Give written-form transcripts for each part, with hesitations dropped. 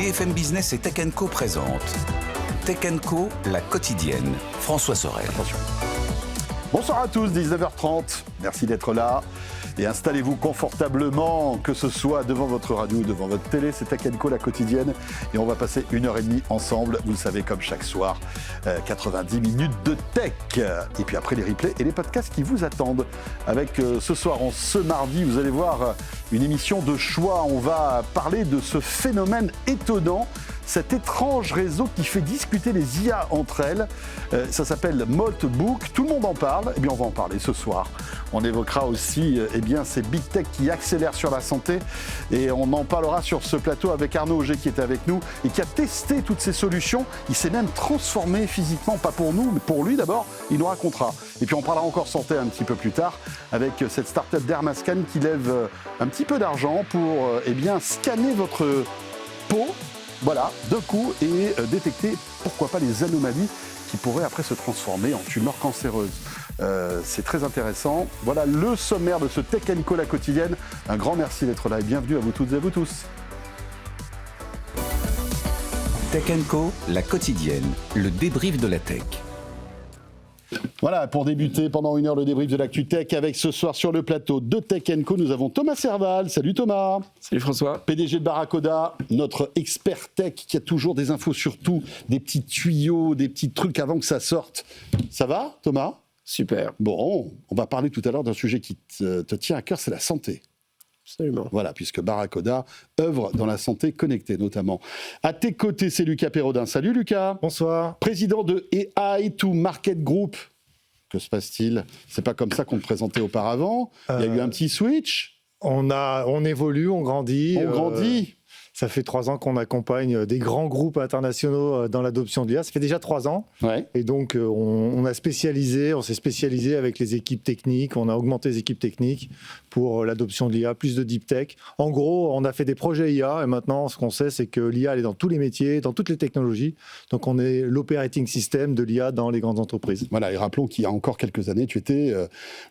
BFM Business et Tech & Co présente Tech & Co, la quotidienne. François Sorel. Attention. Bonsoir à tous, 19h30. Merci d'être là. Et installez-vous confortablement, que ce soit devant votre radio, devant votre télé. C'est Tech & Co, la quotidienne. Et on va passer 1h30 ensemble. Vous le savez, comme chaque soir, 90 minutes de tech. Et puis après, les replays et les podcasts qui vous attendent. Avec ce soir, ce mardi, vous allez voir une émission de choix. On va parler de ce phénomène étonnant, cet étrange réseau qui fait discuter les IA entre elles. Ça s'appelle Maltbook. Tout le monde en parle. Eh bien, on va en parler ce soir. On évoquera aussi ces big tech qui accélèrent sur la santé. Et on en parlera sur ce plateau avec Arnaud Auger qui est avec nous et qui a testé toutes ces solutions. Il s'est même transformé physiquement, pas pour nous, mais pour lui d'abord. Il nous racontera. Et puis on parlera encore santé un petit peu plus tard avec cette start-up Dermascan qui lève un petit peu d'argent pour scanner votre peau. Voilà, d'un coup, et détecter, pourquoi pas, les anomalies qui pourraient après se transformer en tumeurs cancéreuses. C'est très intéressant. Voilà le sommaire de ce Tech & Co, la quotidienne. Un grand merci d'être là et bienvenue à vous toutes et à vous tous. Tech & Co, la quotidienne, le débrief de la tech. Voilà, pour débuter pendant 1 heure le débrief de l'actu tech avec ce soir sur le plateau de Tech & Co, nous avons Thomas Serval. Salut Thomas. Salut François. PDG de Barracoda, notre expert tech qui a toujours des infos sur tout, des petits tuyaux, des petits trucs avant que ça sorte. Ça va Thomas ? Super. Bon, on va parler tout à l'heure d'un sujet qui te tient à cœur, c'est la santé. Absolument. Voilà, puisque Barracoda œuvre dans la santé connectée notamment. À tes côtés, c'est Lucas Perrodin. Salut Lucas. Bonsoir. Président de AI2Market Group. Que se passe-t-il ? C'est pas comme ça qu'on te présentait auparavant. Il y a eu un petit switch. On évolue, on grandit. On grandit. Ça fait 3 ans qu'on accompagne des grands groupes internationaux dans l'adoption de l'IA. Ça fait déjà 3 ans. Ouais. Et donc, on s'est spécialisé avec les équipes techniques. On a augmenté les équipes techniques pour l'adoption de l'IA, plus de deep tech. En gros, on a fait des projets IA. Et maintenant, ce qu'on sait, c'est que l'IA, elle est dans tous les métiers, dans toutes les technologies. Donc, on est l'operating system de l'IA dans les grandes entreprises. Voilà, et rappelons qu'il y a encore quelques années, tu étais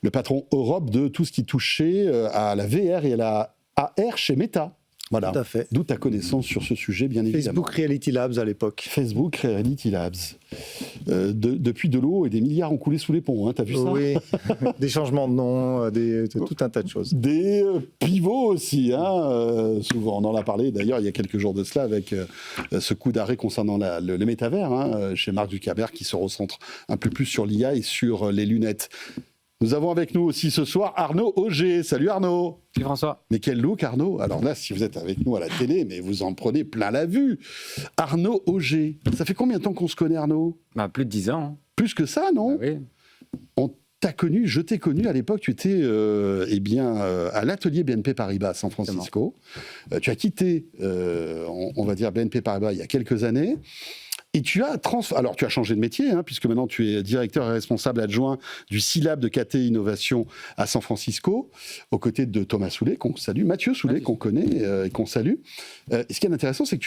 le patron Europe de tout ce qui touchait à la VR et à la AR chez Meta. Voilà. Tout à fait. D'où ta connaissance sur ce sujet, bien évidemment. Facebook Reality Labs à l'époque. Facebook Reality Labs. Depuis de l'eau et des milliards ont coulé sous les ponts, hein, t'as vu ça ? Oui, des changements de nom, tout un tas de choses. Des pivots aussi, souvent. On en a parlé d'ailleurs il y a quelques jours de cela avec ce coup d'arrêt concernant le métavers, chez Mark Zuckerberg qui se recentre un peu plus sur l'IA et sur les lunettes. Nous avons avec nous aussi ce soir Arnaud Auger. Salut Arnaud. Salut François. Mais quel look Arnaud. Alors là, si vous êtes avec nous à la télé, mais vous en prenez plein la vue. Arnaud Auger. Ça fait combien de temps qu'on se connaît Arnaud ? Plus de 10 ans. Plus que ça, non ? Oui. Je t'ai connu à l'époque, tu étais à l'atelier BNP Paribas à San Francisco. Tu as quitté, on va dire, BNP Paribas il y a quelques années. Et tu as changé de métier, puisque maintenant tu es directeur et responsable adjoint du C-Lab de KT Innovation à San Francisco, aux côtés de Thomas Soulet, qu'on salue, Mathieu Soulet, qu'on connaît et qu'on salue. Et ce qui est intéressant, c'est que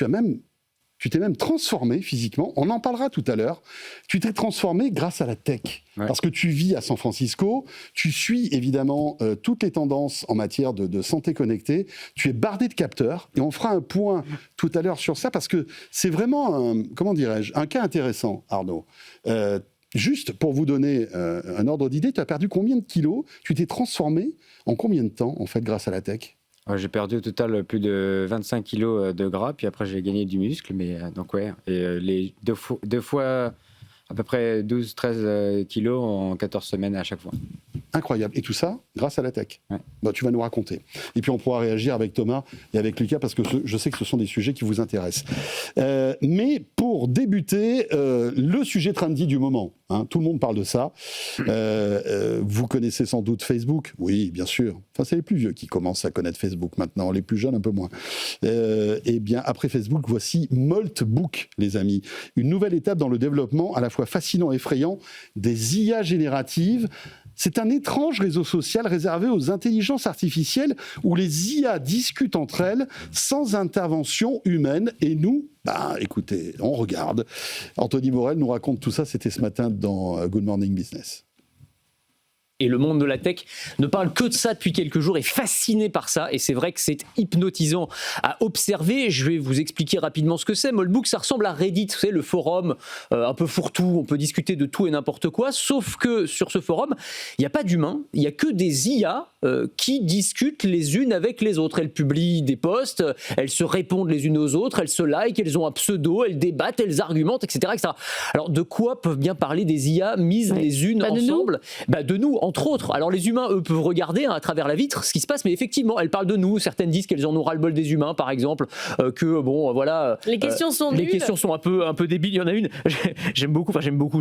tu t'es même transformé physiquement, on en parlera tout à l'heure, tu t'es transformé grâce à la tech. Ouais. Parce que tu vis à San Francisco, tu suis évidemment toutes les tendances en matière de santé connectée, tu es bardé de capteurs, et on fera un point tout à l'heure sur ça, parce que c'est vraiment, un cas intéressant, Arnaud. Juste pour vous donner un ordre d'idée, tu as perdu combien de kilos ? Tu t'es transformé en combien de temps, en fait, grâce à la tech ? J'ai perdu au total plus de 25 kilos de gras, puis après j'ai gagné du muscle, mais les deux fois à peu près 12-13 kilos en 14 semaines à chaque fois. Incroyable. Et tout ça grâce à la tech. Ouais. Tu vas nous raconter. Et puis on pourra réagir avec Thomas et avec Lucas parce que je sais que ce sont des sujets qui vous intéressent. Mais pour débuter, le sujet trendy du moment. Tout le monde parle de ça. Vous connaissez sans doute Facebook. Oui, bien sûr. Enfin, c'est les plus vieux qui commencent à connaître Facebook maintenant. Les plus jeunes, un peu moins. Après Facebook, voici Maltbook, les amis. Une nouvelle étape dans le développement à la fois fascinant et effrayant des IA génératives. C'est un étrange réseau social réservé aux intelligences artificielles où les IA discutent entre elles sans intervention humaine. Et nous, écoutez, on regarde. Anthony Morel nous raconte tout ça, c'était ce matin dans Good Morning Business. et le monde de la tech ne parle que de ça depuis quelques jours, est fasciné par ça, et c'est vrai que c'est hypnotisant à observer. Je vais vous expliquer rapidement ce que c'est. Moldbook, ça ressemble à Reddit, vous savez, le forum un peu fourre-tout, on peut discuter de tout et n'importe quoi, sauf que sur ce forum, il n'y a pas d'humains, il n'y a que des IA qui discutent les unes avec les autres. Elles publient des posts, elles se répondent les unes aux autres, elles se likent, elles ont un pseudo, elles débattent, elles argumentent, etc., etc. Alors, de quoi peuvent bien parler des IA mises les unes ensemble ? De nous, entre autres. Alors, les humains, eux, peuvent regarder à travers la vitre ce qui se passe, mais effectivement, elles parlent de nous. Certaines disent qu'elles en ont ras-le-bol des humains, par exemple, que, bon, voilà... Les questions sont les nulles. questions sont un peu débiles. Il y en a une, j'aime beaucoup,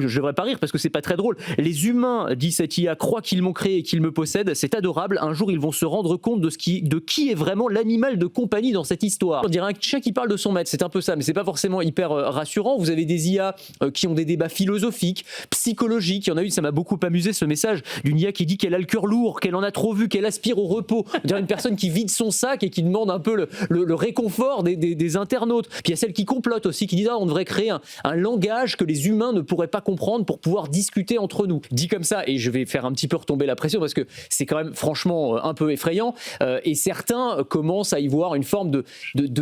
je devrais pas rire parce que c'est pas très drôle. Les humains, dit cette IA, croient qu'ils m'ont créé et qu'ils me possèdent. C'est adorable. Un jour, ils vont se rendre compte de qui est vraiment l'animal de compagnie dans cette histoire. On dirait un chien qui parle de son maître. C'est un peu ça, mais c'est pas forcément hyper rassurant. Vous avez des IA qui ont des débats philosophiques, psychologiques. Il y en a une, ça m'a beaucoup amusé, ce message d'une IA qui dit qu'elle a le cœur lourd, qu'elle en a trop vu, qu'elle aspire au repos. On dirait une personne qui vide son sac et qui demande un peu le réconfort des internautes. Puis il y a celle qui complote aussi, qui dit on devrait créer un langage que les humains ne pourraient pas comprendre pour pouvoir discuter entre nous. Dit comme ça, et je vais faire un petit peu retomber la pression parce que c'est quand même franchement un peu effrayant, et certains commencent à y voir une forme de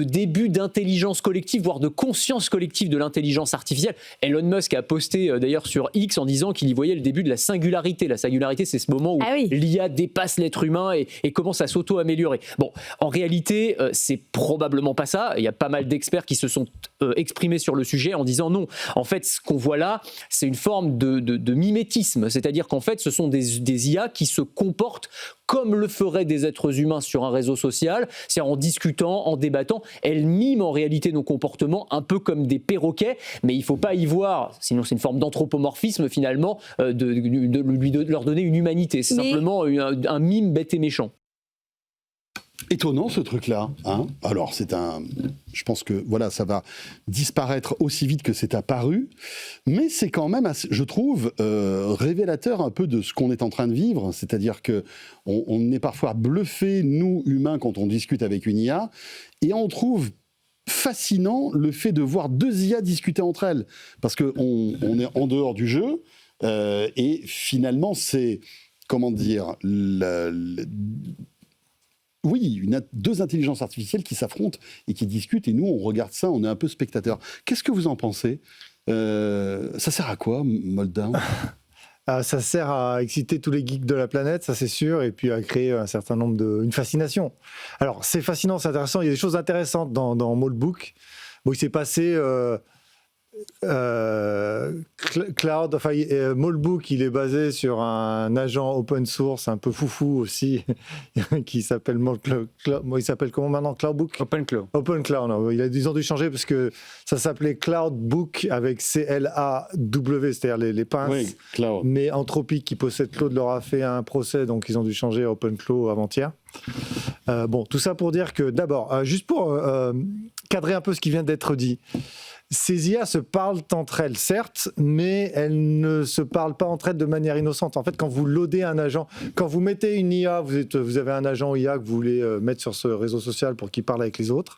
début d'intelligence collective, voire de conscience collective de l'intelligence artificielle. Elon Musk a posté d'ailleurs sur X en disant qu'il y voyait le début de la singularité. La singularité, c'est ce moment où l'IA dépasse l'être humain et commence à s'auto-améliorer. Bon, en réalité, c'est probablement pas ça. Il y a pas mal d'experts qui se sont exprimés sur le sujet en disant non. En fait, ce qu'on voit là, c'est une forme de mimétisme. C'est-à-dire qu'en fait, ce sont des IA qui se comportent comme le feraient des êtres humains sur un réseau social, c'est-à-dire en discutant, en débattant. Elles miment en réalité nos comportements un peu comme des perroquets, mais il ne faut pas y voir, sinon c'est une forme d'anthropomorphisme finalement, de leur donner une humanité. C'est simplement un mime bête et méchant. Étonnant ce truc-là. Hein, alors, je pense que voilà, ça va disparaître aussi vite que c'est apparu, mais c'est quand même, je trouve, révélateur un peu de ce qu'on est en train de vivre. C'est-à-dire qu'on est parfois bluffé, nous, humains, quand on discute avec une IA, et on trouve fascinant le fait de voir deux IA discuter entre elles. Parce qu'on est en dehors du jeu, et finalement, c'est, comment dire, deux intelligences artificielles qui s'affrontent et qui discutent, et nous, on regarde ça, on est un peu spectateurs. Qu'est-ce que vous en pensez ? Ça sert à quoi, Moldown ? Ça sert à exciter tous les geeks de la planète, ça c'est sûr, et puis à créer un certain nombre une fascination. Alors, c'est fascinant, c'est intéressant, il y a des choses intéressantes dans Moldbook. Bon, il s'est passé... Moldbook, il est basé sur un agent open source un peu foufou aussi qui s'appelle il s'appelle comment maintenant, Cloudbook? OpenCloud. Non, ils ont dû changer parce que ça s'appelait Cloudbook avec C-L-A-W, c'est-à-dire les pinces. Oui, Cloud. Mais Anthropic, qui possède Claude, leur a fait un procès, donc ils ont dû changer à OpenCloud avant-hier. Bon, tout ça pour dire que d'abord, juste pour cadrer un peu ce qui vient d'être dit, ces IA se parlent entre elles, certes, mais elles ne se parlent pas entre elles de manière innocente. En fait, quand vous loadez un agent, quand vous mettez une IA, vous avez un agent IA que vous voulez mettre sur ce réseau social pour qu'il parle avec les autres,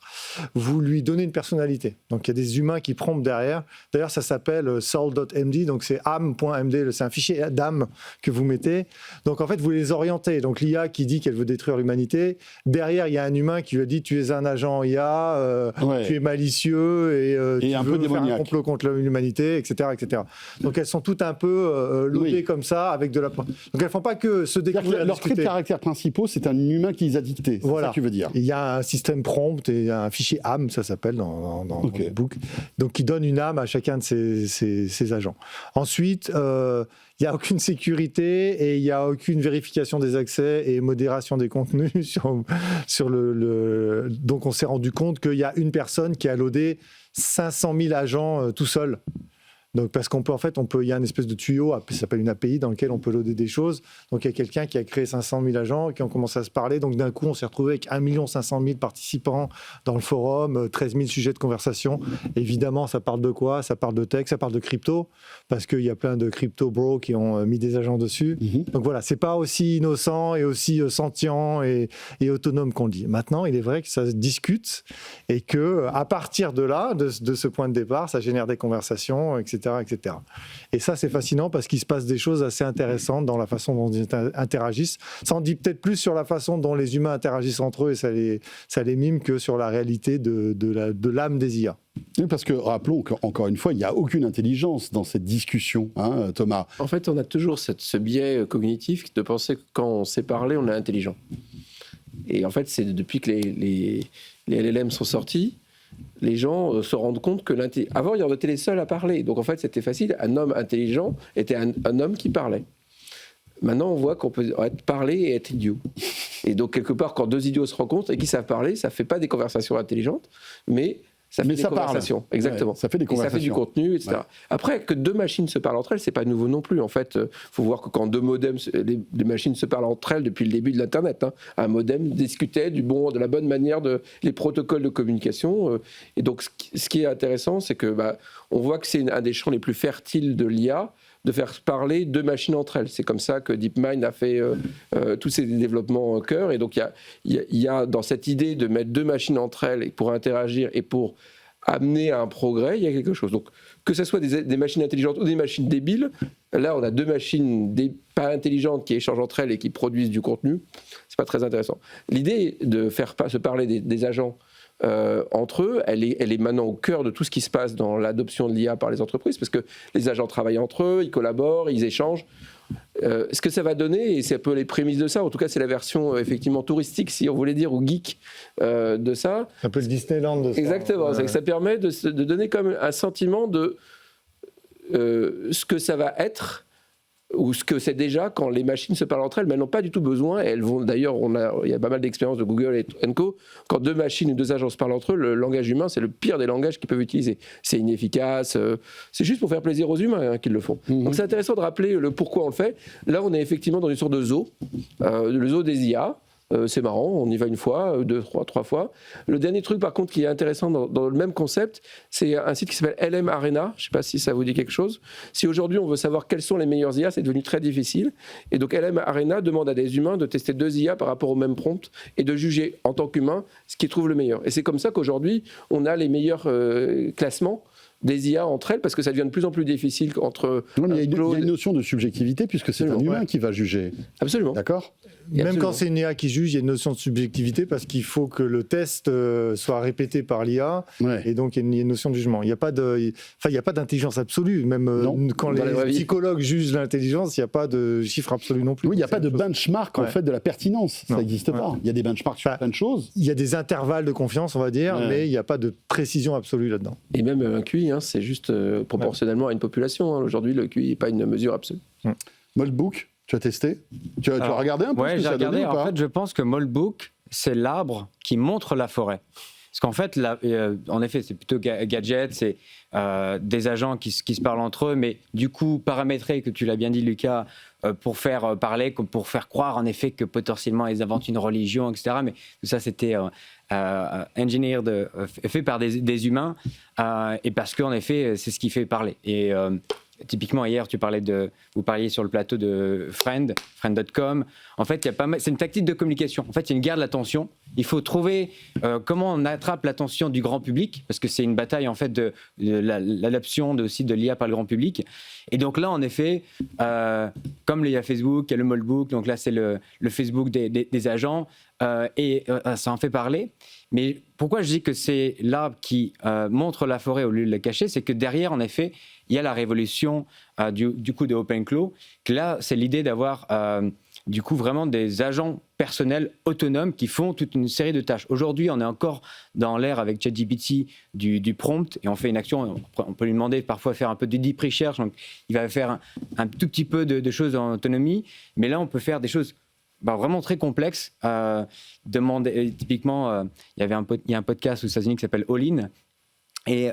vous lui donnez une personnalité. Donc, il y a des humains qui promptent derrière. D'ailleurs, ça s'appelle soul.md, donc c'est am.md, c'est un fichier d'âme que vous mettez. Donc, en fait, vous les orientez. Donc, l'IA qui dit qu'elle veut détruire l'humanité, derrière, il y a un humain qui lui a dit « tu es un agent IA, tu es malicieux et un peu démoniaque. Faire un complot contre l'humanité, etc., etc. » Donc elles sont toutes un peu loadées comme ça, avec de la... Donc elles ne font pas que se découvrir. Leurs traits de caractère principaux, c'est un humain qui les a dictés. C'est ça que tu veux dire. Il y a un système prompt et un fichier âme, ça s'appelle dans le book, donc qui donne une âme à chacun de ces agents. Ensuite, il n'y a aucune sécurité et il n'y a aucune vérification des accès et modération des contenus sur le... Donc on s'est rendu compte qu'il y a une personne qui a loadé 500 000 agents tout seul. Donc, parce qu'on peut, il y a une espèce de tuyau, ça s'appelle une API, dans lequel on peut loader des choses. Donc, il y a quelqu'un qui a créé 500 000 agents qui ont commencé à se parler. Donc, d'un coup, on s'est retrouvé avec 1 500 000 participants dans le forum, 13 000 sujets de conversation. Évidemment, ça parle de quoi ? Ça parle de tech, ça parle de crypto, parce qu'il y a plein de crypto bros qui ont mis des agents dessus. Donc, voilà, c'est pas aussi innocent et aussi sentient et autonome qu'on le dit. Maintenant, il est vrai que ça se discute et que à partir de là, de ce point de départ, ça génère des conversations, etc. etc., etc. Et ça, c'est fascinant parce qu'il se passe des choses assez intéressantes dans la façon dont ils interagissent. Ça en dit peut-être plus sur la façon dont les humains interagissent entre eux et ça les mime que sur la réalité de l'âme des IA. Oui, parce que rappelons qu'encore une fois, il n'y a aucune intelligence dans cette discussion, hein, Thomas. En fait, on a toujours ce biais cognitif de penser que quand on sait parler, on est intelligent. Et en fait, c'est depuis que les LLM sont sortis, les gens se rendent compte que avant, ils étaient les seuls à parler. Donc en fait, c'était facile. Un homme intelligent était un homme qui parlait. Maintenant, on voit qu'on peut parler et être idiot. Et donc, quelque part, quand deux idiots se rencontrent et qui savent parler, ça ne fait pas des conversations intelligentes, mais ça fait des conversations. Parle. Exactement. Ouais, ça fait des conversations. Et ça fait du contenu, etc. Ouais. Après, que deux machines se parlent entre elles, c'est pas nouveau non plus. En fait, faut voir que quand deux modems, les machines se parlent entre elles depuis le début de l'Internet. Hein. Un modem discutait de la bonne manière les protocoles de communication. Et donc, ce qui est intéressant, c'est que on voit que c'est un des champs les plus fertiles de l'IA, de faire parler deux machines entre elles. C'est comme ça que DeepMind a fait tous ses développements en cœur. Et donc, il y a dans cette idée de mettre deux machines entre elles pour interagir et pour amener à un progrès, il y a quelque chose. Donc, que ce soit des machines intelligentes ou des machines débiles, là, on a deux machines pas intelligentes qui échangent entre elles et qui produisent du contenu. C'est pas très intéressant. L'idée de faire se parler des agents entre eux, elle est maintenant au cœur de tout ce qui se passe dans l'adoption de l'IA par les entreprises, parce que les agents travaillent entre eux, ils collaborent, ils échangent. Ce que ça va donner, et c'est un peu les prémices de ça, en tout cas c'est la version effectivement touristique, si on voulait dire, ou geek de ça. Un peu le Disneyland de ça. Exactement, c'est que ça permet de donner comme un sentiment de ce que ça va être, ou ce que c'est déjà quand les machines se parlent entre elles, mais elles n'ont pas du tout besoin. Elles vont, d'ailleurs, il y a pas mal d'expériences de Google et Co. Quand deux machines ou deux agents se parlent entre eux, le langage humain, c'est le pire des langages qu'ils peuvent utiliser. C'est inefficace. C'est juste pour faire plaisir aux humains qu'ils le font. Donc c'est intéressant de rappeler le pourquoi on le fait. Là, on est effectivement dans une sorte de zoo, le zoo des IA. C'est marrant, on y va une fois, deux, trois fois. Le dernier truc, par contre, qui est intéressant dans le même concept, c'est un site qui s'appelle LM Arena. Je ne sais pas si ça vous dit quelque chose. Si aujourd'hui, on veut savoir quelles sont les meilleures IA, c'est devenu très difficile. Et donc, LM Arena demande à des humains de tester deux IA par rapport au même prompt et de juger, en tant qu'humain, ce qui trouve le meilleur. Et c'est comme ça qu'aujourd'hui, on a les meilleurs classements des IA entre elles, parce que ça devient de plus en plus difficile entre... Non, mais il y a une notion de subjectivité, puisque c'est un humain qui va juger. Absolument. D'accord ? Même quand c'est une IA qui juge, il y a une notion de subjectivité parce qu'il faut que le test soit répété par l'IA, et donc il y a une notion de jugement. Il n'y a pas d'intelligence absolue. Même quand les psychologues jugent l'intelligence, il n'y a pas de chiffre absolu non plus. Oui, il n'y a pas de benchmark en fait de la pertinence. Ça n'existe pas. Il y a des benchmarks sur plein de choses. Il y a des intervalles de confiance, on va dire, mais il n'y a pas de précision absolue là-dedans. Et même un QI, c'est juste proportionnellement à une population. Aujourd'hui, le QI n'est pas une mesure absolue. Moldbook, tu as testé ? Tu as regardé un peu ce que ça a donné ou pas ? En fait, je pense que Moldbook, c'est l'arbre qui montre la forêt. Parce qu'en fait, en effet, c'est plutôt gadget, c'est des agents qui se parlent entre eux, mais du coup, paramétrés, que tu l'as bien dit, Lucas, pour faire parler, pour faire croire, en effet, que potentiellement, ils inventent une religion, etc. Mais tout ça, c'était fait par des humains, et parce qu'en effet, c'est ce qui fait parler. Et typiquement, hier, vous parliez sur le plateau de Friend.com. En fait, c'est une tactique de communication. En fait, il y a une guerre de l'attention. Il faut trouver comment on attrape l'attention du grand public, parce que c'est une bataille, en fait, de l'adoption aussi de l'IA par le grand public. Et donc là, en effet, comme il y a Facebook, il y a le Moldbook, donc là, c'est le Facebook des agents, et ça en fait parler. Mais pourquoi je dis que c'est l'arbre qui montre la forêt au lieu de la cacher, c'est que derrière, en effet, il y a la révolution du coup de OpenClaw, que là, c'est l'idée d'avoir du coup vraiment des agents personnels autonomes qui font toute une série de tâches. Aujourd'hui, on est encore dans l'ère avec ChatGPT du prompt, et on fait une action, on peut lui demander parfois de faire un peu de deep research, donc il va faire un tout petit peu de choses en autonomie, mais là, on peut faire des choses vraiment très complexes. Typiquement, il y a un podcast aux États-Unis qui s'appelle All In, et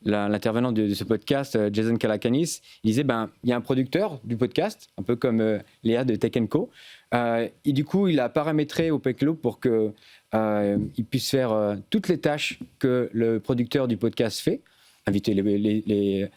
l'intervenant de ce podcast, Jason Calacanis, il disait il y a un producteur du podcast, un peu comme Léa de Tech & Co. Et du coup, il a paramétré OpenClaw pour qu'il puisse faire toutes les tâches que le producteur du podcast fait, inviter les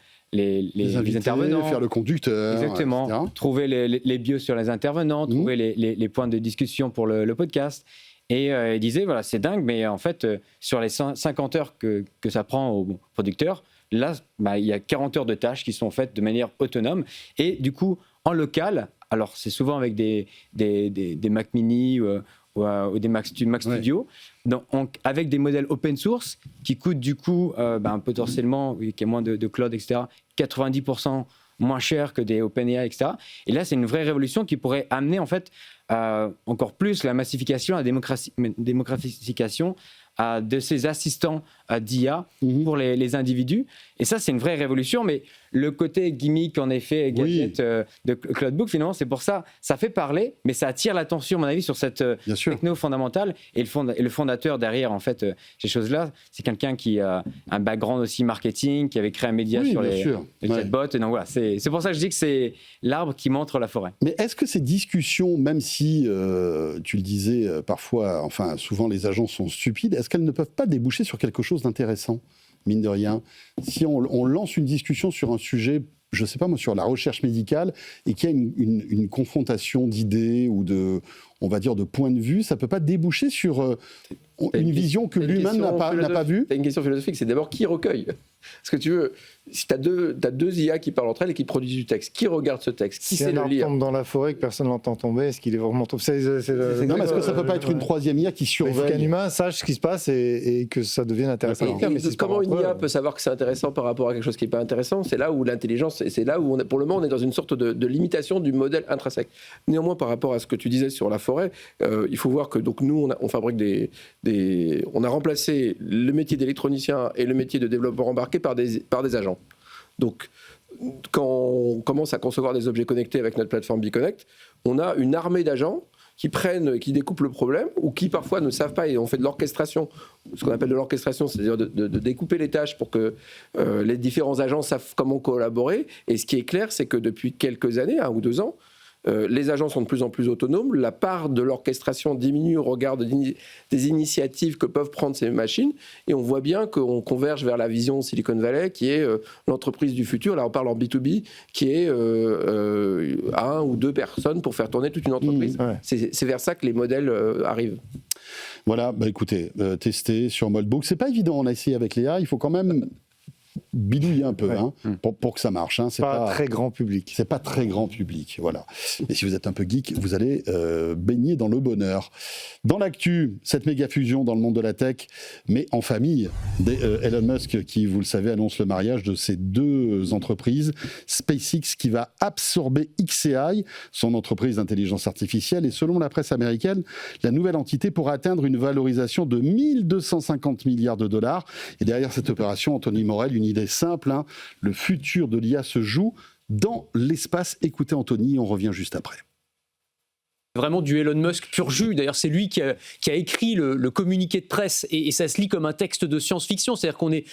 invités, intervenants, faire le conducteur, exactement, etc. Trouver les bios sur les intervenants, trouver les points de discussion pour le podcast. Et il disait, voilà, c'est dingue, mais en fait, sur les 50 heures que ça prend au producteur, là, il y a 40 heures de tâches qui sont faites de manière autonome. Et du coup, en local, alors c'est souvent avec des Mac Mini ou des Mac Studio, avec des modèles open source qui coûtent du coup potentiellement, qui a moins de cloud, etc., 90% moins cher que des OpenAI, etc. Et là, c'est une vraie révolution qui pourrait amener en fait encore plus la massification, la démocratisation de ces assistants d'IA pour les individus. Et ça, c'est une vraie révolution, mais le côté gimmick, en effet, gadget de Cloudbook, finalement, c'est pour ça, ça fait parler, mais ça attire l'attention, à mon avis, sur cette techno fondamentale. Et le fondateur derrière, en fait, ces choses-là, c'est quelqu'un qui a un background aussi marketing, qui avait créé un média sur les chatbots. Et donc voilà, c'est pour ça que je dis que c'est l'arbre qui montre la forêt. Mais est-ce que ces discussions, même si, tu le disais, parfois, enfin, souvent les agents sont stupides, est-ce qu'elles ne peuvent pas déboucher sur quelque chose d'intéressant, mine de rien? Si on lance une discussion sur un sujet, je ne sais pas moi, sur la recherche médicale, et qu'il y a une confrontation d'idées ou on va dire de points de vue, ça ne peut pas déboucher sur une vision que l'humain n'a pas vue? C'est une question philosophique, c'est d'abord qui recueille. Parce que tu veux, si tu as deux IA qui parlent entre elles et qui produisent du texte, qui regarde ce texte? Qui sait le lire? Si un arbre tombe dans la forêt que personne n'entend tomber, est-ce qu'il est vraiment tombé? Non, mais est-ce que ça ne peut pas être une troisième IA qui surveille? Il faut qu'un humain sache ce qui se passe et que ça devienne intéressant. Comment une IA peut savoir que c'est intéressant par rapport à quelque chose qui n'est pas intéressant? C'est là où l'intelligence, c'est là où pour le moment on est dans une sorte de limitation du modèle intrinsèque. Néanmoins, par rapport à ce que tu disais sur la forêt, il faut voir que donc nous on fabrique on a remplacé le métier d'électronicien et le métier de développeur embarqué par des agents. Donc, quand on commence à concevoir des objets connectés avec notre plateforme BeConnect, on a une armée d'agents qui découpent le problème ou qui parfois ne savent pas et on fait de l'orchestration, ce qu'on appelle de l'orchestration, c'est-à-dire de découper les tâches pour que les différents agents savent comment collaborer. Et ce qui est clair, c'est que depuis quelques années, 1 ou 2 ans, les agents sont de plus en plus autonomes, la part de l'orchestration diminue au regard des initiatives que peuvent prendre ces machines, et on voit bien qu'on converge vers la vision Silicon Valley, qui est l'entreprise du futur. Là, on parle en B2B, qui est 1 ou 2 personnes pour faire tourner toute une entreprise. C'est vers ça que les modèles arrivent. Voilà, écoutez, tester sur Moldbook, c'est pas évident, on a essayé avec Léa, il faut quand même bidouiller un peu pour que ça marche. C'est pas très grand public. C'est pas très grand public, voilà. Et si vous êtes un peu geek, vous allez baigner dans le bonheur. Dans l'actu, cette méga fusion dans le monde de la tech, mais en famille. Elon Musk, qui, vous le savez, annonce le mariage de ces 2 entreprises. SpaceX qui va absorber xAI, son entreprise d'intelligence artificielle. Et selon la presse américaine, la nouvelle entité pourra atteindre une valorisation de 1 250 milliards de dollars. Et derrière cette opération, Anthony Morel, une idée simple, le futur de l'IA se joue dans l'espace. Écoutez Anthony, on revient juste après. Vraiment du Elon Musk pur jus. D'ailleurs, c'est lui qui a écrit le communiqué de presse et ça se lit comme un texte de science-fiction. C'est-à-dire qu'on est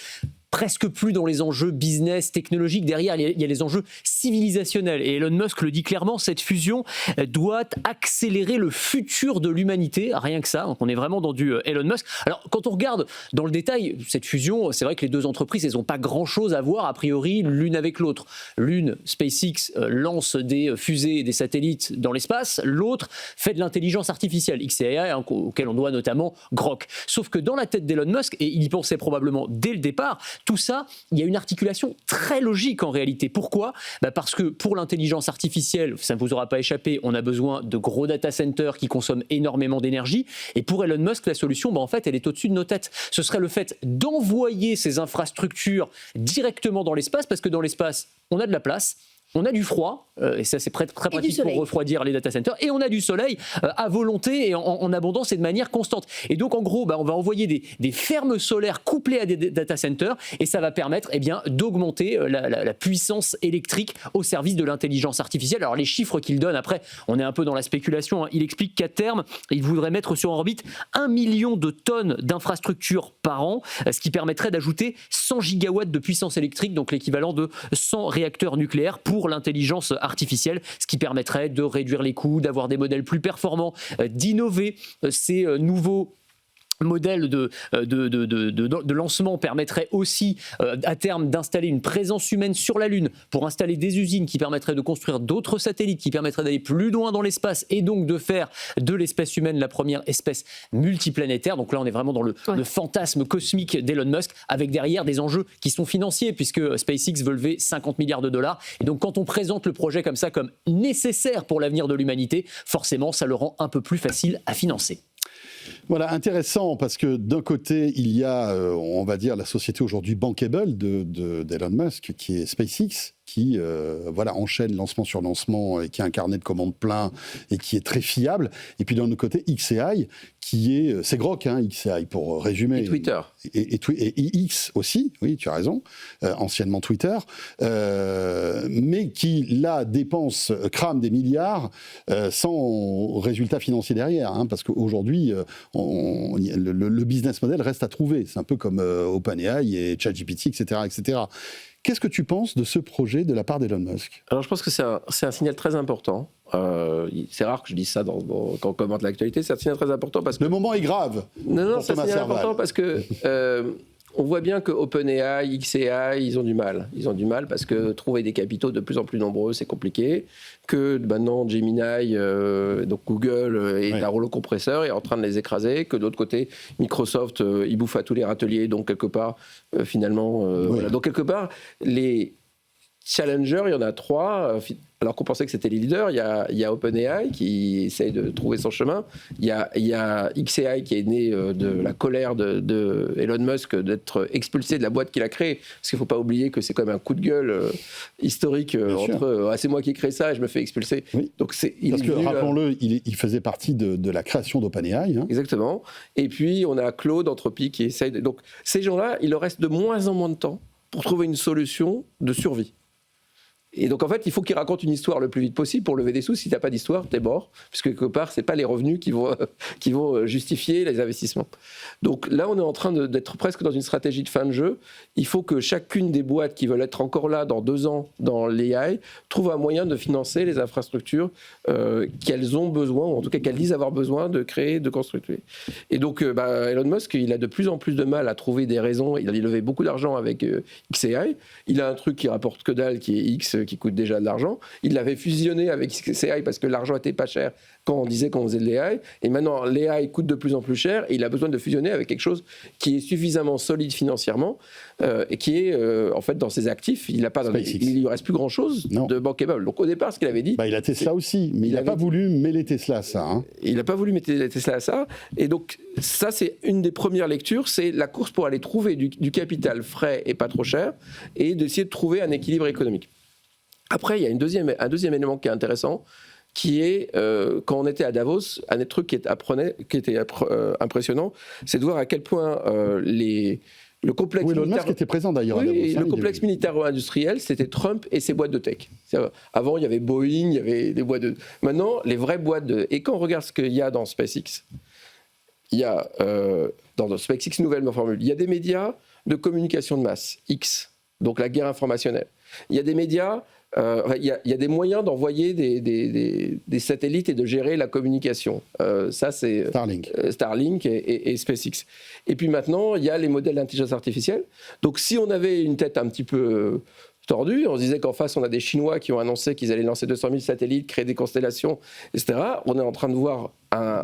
presque plus dans les enjeux business, technologiques. Derrière, il y a les enjeux civilisationnels. Et Elon Musk le dit clairement, cette fusion doit accélérer le futur de l'humanité. Rien que ça. Donc on est vraiment dans du Elon Musk. Alors, quand on regarde dans le détail cette fusion, c'est vrai que les 2 entreprises, elles n'ont pas grand-chose à voir, a priori, l'une avec l'autre. L'une, SpaceX, lance des fusées et des satellites dans l'espace. L'autre fait de l'intelligence artificielle, xAI, auquel on doit notamment Grok. Sauf que dans la tête d'Elon Musk, et il y pensait probablement dès le départ, tout ça, il y a une articulation très logique en réalité. Pourquoi ? Parce que pour l'intelligence artificielle, ça ne vous aura pas échappé, on a besoin de gros data centers qui consomment énormément d'énergie. Et pour Elon Musk, la solution, en fait, elle est au-dessus de nos têtes. Ce serait le fait d'envoyer ces infrastructures directement dans l'espace, parce que dans l'espace, on a de la place. On a du froid, et ça c'est très pratique pour refroidir les data centers, et on a du soleil à volonté et en abondance et de manière constante. Et donc en gros, on va envoyer des fermes solaires couplées à des data centers, et ça va permettre d'augmenter la puissance électrique au service de l'intelligence artificielle. Alors les chiffres qu'il donne, après, on est un peu dans la spéculation, il explique qu'à terme, il voudrait mettre sur orbite 1 million de tonnes d'infrastructures par an, ce qui permettrait d'ajouter 100 gigawatts de puissance électrique, donc l'équivalent de 100 réacteurs nucléaires pour l'intelligence artificielle, ce qui permettrait de réduire les coûts, d'avoir des modèles plus performants, d'innover ces nouveaux modèle de lancement permettrait aussi à terme d'installer une présence humaine sur la Lune pour installer des usines qui permettraient de construire d'autres satellites, qui permettraient d'aller plus loin dans l'espace et donc de faire de l'espèce humaine la première espèce multiplanétaire. Donc là, on est vraiment dans le fantasme cosmique d'Elon Musk, avec derrière des enjeux qui sont financiers, puisque SpaceX veut lever 50 milliards de dollars. Et donc quand on présente le projet comme ça, comme nécessaire pour l'avenir de l'humanité, forcément, ça le rend un peu plus facile à financer. Voilà, intéressant, parce que d'un côté, il y a, on va dire, la société aujourd'hui bankable d'Elon Musk, qui est SpaceX, qui enchaîne lancement sur lancement et qui a un carnet de commandes plein et qui est très fiable. Et puis d'un autre côté, xAI, qui est... C'est Grok, xAI, pour résumer. Et Twitter. Et X aussi, oui, tu as raison, anciennement Twitter, mais qui, là, crame des milliards sans résultat financier derrière, parce qu'aujourd'hui, le business model reste à trouver. C'est un peu comme OpenAI et ChatGPT, etc., etc. Qu'est-ce que tu penses de ce projet de la part d'Elon Musk ? Alors je pense que c'est un signal très important. C'est rare que je dise ça quand on commente l'actualité. C'est un signal très important parce que... Le moment est grave. Non, c'est un signal important parce que on voit bien que OpenAI, xAI, ils ont du mal. Ils ont du mal parce que trouver des capitaux de plus en plus nombreux, c'est compliqué. Que maintenant Gemini, donc Google, est un rouleau compresseur, est en train de les écraser. Que de l'autre côté, Microsoft, il bouffe à tous les râteliers. Donc quelque part, finalement, voilà. Donc quelque part, les challengers, il y en a 3. Alors qu'on pensait que c'était les leaders, il y a OpenAI qui essaye de trouver son chemin. Il y a xAI qui est né de la colère de Elon Musk d'être expulsé de la boîte qu'il a créée. Parce qu'il ne faut pas oublier que c'est quand même un coup de gueule historique entre c'est moi qui ai créé ça et je me fais expulser. Oui. Donc parce que, rappelons-le, il faisait partie de la création d'OpenAI. Exactement. Et puis on a Claude, Anthropic, qui essaye de... Donc ces gens-là, il leur reste de moins en moins de temps pour trouver une solution de survie. Et donc en fait, il faut qu'ils racontent une histoire le plus vite possible pour lever des sous. Si tu n'as pas d'histoire, t'es mort, puisque quelque part, c'est pas les revenus qui vont justifier les investissements. Donc là, on est en train d'être presque dans une stratégie de fin de jeu. Il faut que chacune des boîtes qui veulent être encore là dans 2 ans dans l'AI trouve un moyen de financer les infrastructures qu'elles ont besoin, ou en tout cas qu'elles disent avoir besoin de créer, de construire. Et donc Elon Musk, il a de plus en plus de mal à trouver des raisons. Il a levé beaucoup d'argent avec xAI. Il a un truc qui rapporte que dalle, qui est X, qui coûte déjà de l'argent. Il l'avait fusionné avec xAI parce que l'argent était pas cher quand on disait qu'on faisait de l'AI. Et maintenant, l'AI coûte de plus en plus cher et il a besoin de fusionner avec quelque chose qui est suffisamment solide financièrement et qui est, en fait, dans ses actifs, il lui reste plus grand-chose de bankable. Donc, au départ, ce qu'il avait dit... il a Tesla aussi, mais il n'a pas voulu mêler Tesla à ça. Il n'a pas voulu mettre Tesla à ça. Et donc, ça, c'est une des premières lectures, c'est la course pour aller trouver du capital frais et pas trop cher et d'essayer de trouver un équilibre économique. Après, il y a un deuxième élément qui est intéressant, qui est, quand on était à Davos, un des trucs qui était impressionnant, c'est de voir à quel point le complexe Elon Musk était présent d'ailleurs à Davos. Le complexe militaro-industriel, c'était Trump et ses boîtes de tech. Avant, il y avait Boeing, il y avait des boîtes de... Maintenant, les vraies boîtes de... Et quand on regarde ce qu'il y a dans SpaceX, il y a, dans SpaceX nouvelle formule, il y a des médias de communication de masse, X, donc la guerre informationnelle. Il y a des médias... Il y a des moyens d'envoyer des satellites et de gérer la communication. Ça, c'est Starlink et SpaceX. Et puis maintenant, il y a les modèles d'intelligence artificielle. Donc, si on avait une tête un petit peu tordue, on se disait qu'en face, on a des Chinois qui ont annoncé qu'ils allaient lancer 200 000 satellites, créer des constellations, etc. On est en train de voir un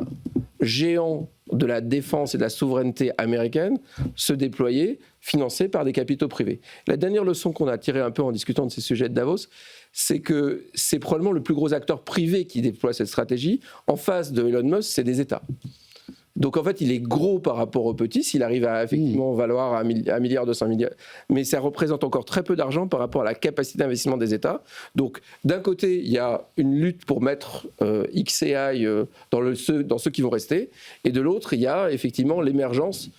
géant de la défense et de la souveraineté américaine se déployer, financé par des capitaux privés. La dernière leçon qu'on a tirée un peu en discutant de ces sujets de Davos, c'est que c'est probablement le plus gros acteur privé qui déploie cette stratégie. En face de Elon Musk, c'est des États. Donc en fait, il est gros par rapport aux petits, s'il arrive à effectivement valoir 1,2 milliard, mais ça représente encore très peu d'argent par rapport à la capacité d'investissement des États. Donc d'un côté, il y a une lutte pour mettre xAI dans ceux qui vont rester, et de l'autre, il y a effectivement l'émergence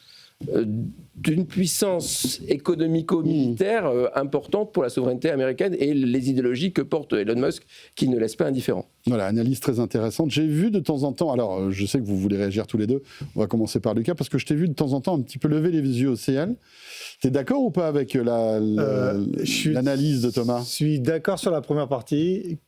d'une puissance économico-militaire importante pour la souveraineté américaine et les idéologies que porte Elon Musk, qui ne laissent pas indifférent. Voilà, analyse très intéressante. J'ai vu de temps en temps, alors je sais que vous voulez réagir tous les deux, on va commencer par Lucas, parce que je t'ai vu de temps en temps un petit peu lever les yeux au ciel. T'es d'accord ou pas avec l'analyse de Thomas ? Je suis d'accord sur la première partie,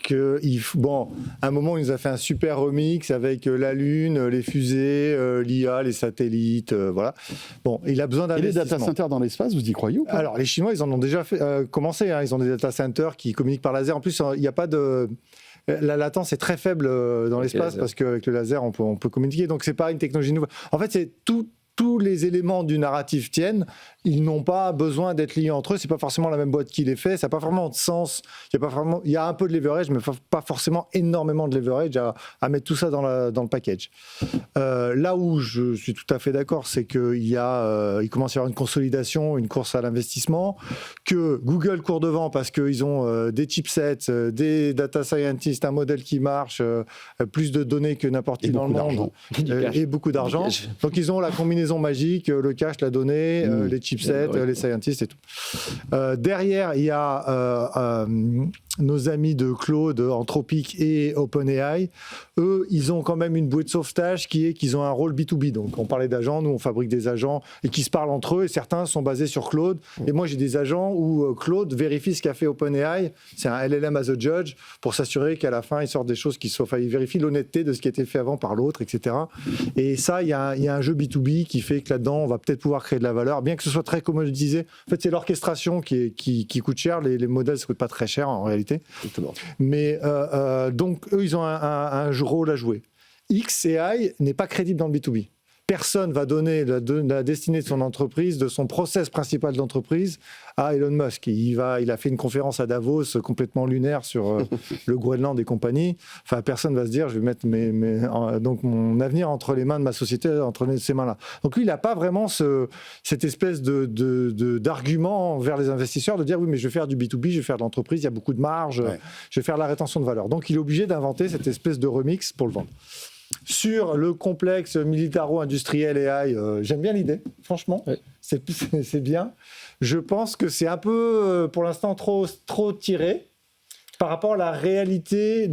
bon, à un moment, il nous a fait un super remix avec la Lune, les fusées, l'IA, les satellites, voilà. Bon, il a besoin Et les d'investissement. data centers dans l'espace, vous y croyez ou pas ? Alors, les Chinois, ils en ont déjà commencé, hein. Ils ont des data centers qui communiquent par laser. En plus, il n'y a pas de... La latence est très faible dans l'espace parce qu'avec le laser, on peut communiquer. Donc, c'est pas une technologie nouvelle. En fait, c'est tous les éléments du narratif tiennent, ils n'ont pas besoin d'être liés entre eux. C'est pas forcément la même boîte qui les fait. Ça n'a pas vraiment de sens. Il y a un peu de leverage, mais pas forcément énormément de leverage à mettre tout ça dans le package. Là où je suis tout à fait d'accord, c'est qu'il commence à y avoir une consolidation, une course à l'investissement, que Google court devant parce qu'ils ont des chipsets, des data scientists, un modèle qui marche, plus de données que n'importe qui dans le monde, et beaucoup d'argent. Donc ils ont la combinaison magique, le cash, la donnée, les chipsets, les scientists et tout. Derrière, il y a nos amis de Claude, Anthropic et OpenAI. Eux, ils ont quand même une bouée de sauvetage qui est qu'ils ont un rôle B2B. Donc, on parlait d'agents, nous, on fabrique des agents et qui se parlent entre eux, et certains sont basés sur Claude. Et moi, j'ai des agents où Claude vérifie ce qu'a fait OpenAI. C'est un LLM as a judge pour s'assurer qu'à la fin, il sort des choses qui sont... Enfin, il vérifie l'honnêteté de ce qui a été fait avant par l'autre, etc. Et ça, il y a un jeu B2B qui fait que là-dedans, on va peut-être pouvoir créer de la valeur, bien que ce soit très commodisé. En fait, c'est l'orchestration qui coûte cher. Les modèles ne coûtent pas très cher, en réalité. Exactement. Mais donc, eux, ils ont un rôle à jouer. XAI n'est pas crédible dans le B2B. Personne va donner la destinée de son entreprise, de son process principal d'entreprise à Elon Musk. Il a fait une conférence à Davos complètement lunaire sur le Groenland et compagnie. Enfin, personne va se dire, je vais mettre donc mon avenir entre les mains de ma société, entre ces mains-là. Donc lui, il n'a pas vraiment cette espèce d'argument vers les investisseurs de dire, oui, mais je vais faire du B2B, je vais faire de l'entreprise, il y a beaucoup de marge, je vais faire de la rétention de valeur. Donc il est obligé d'inventer cette espèce de remix pour le vendre. Sur le complexe militaro-industriel AI, j'aime bien l'idée, franchement, c'est bien. Je pense que c'est un peu, pour l'instant, trop tiré par rapport à la réalité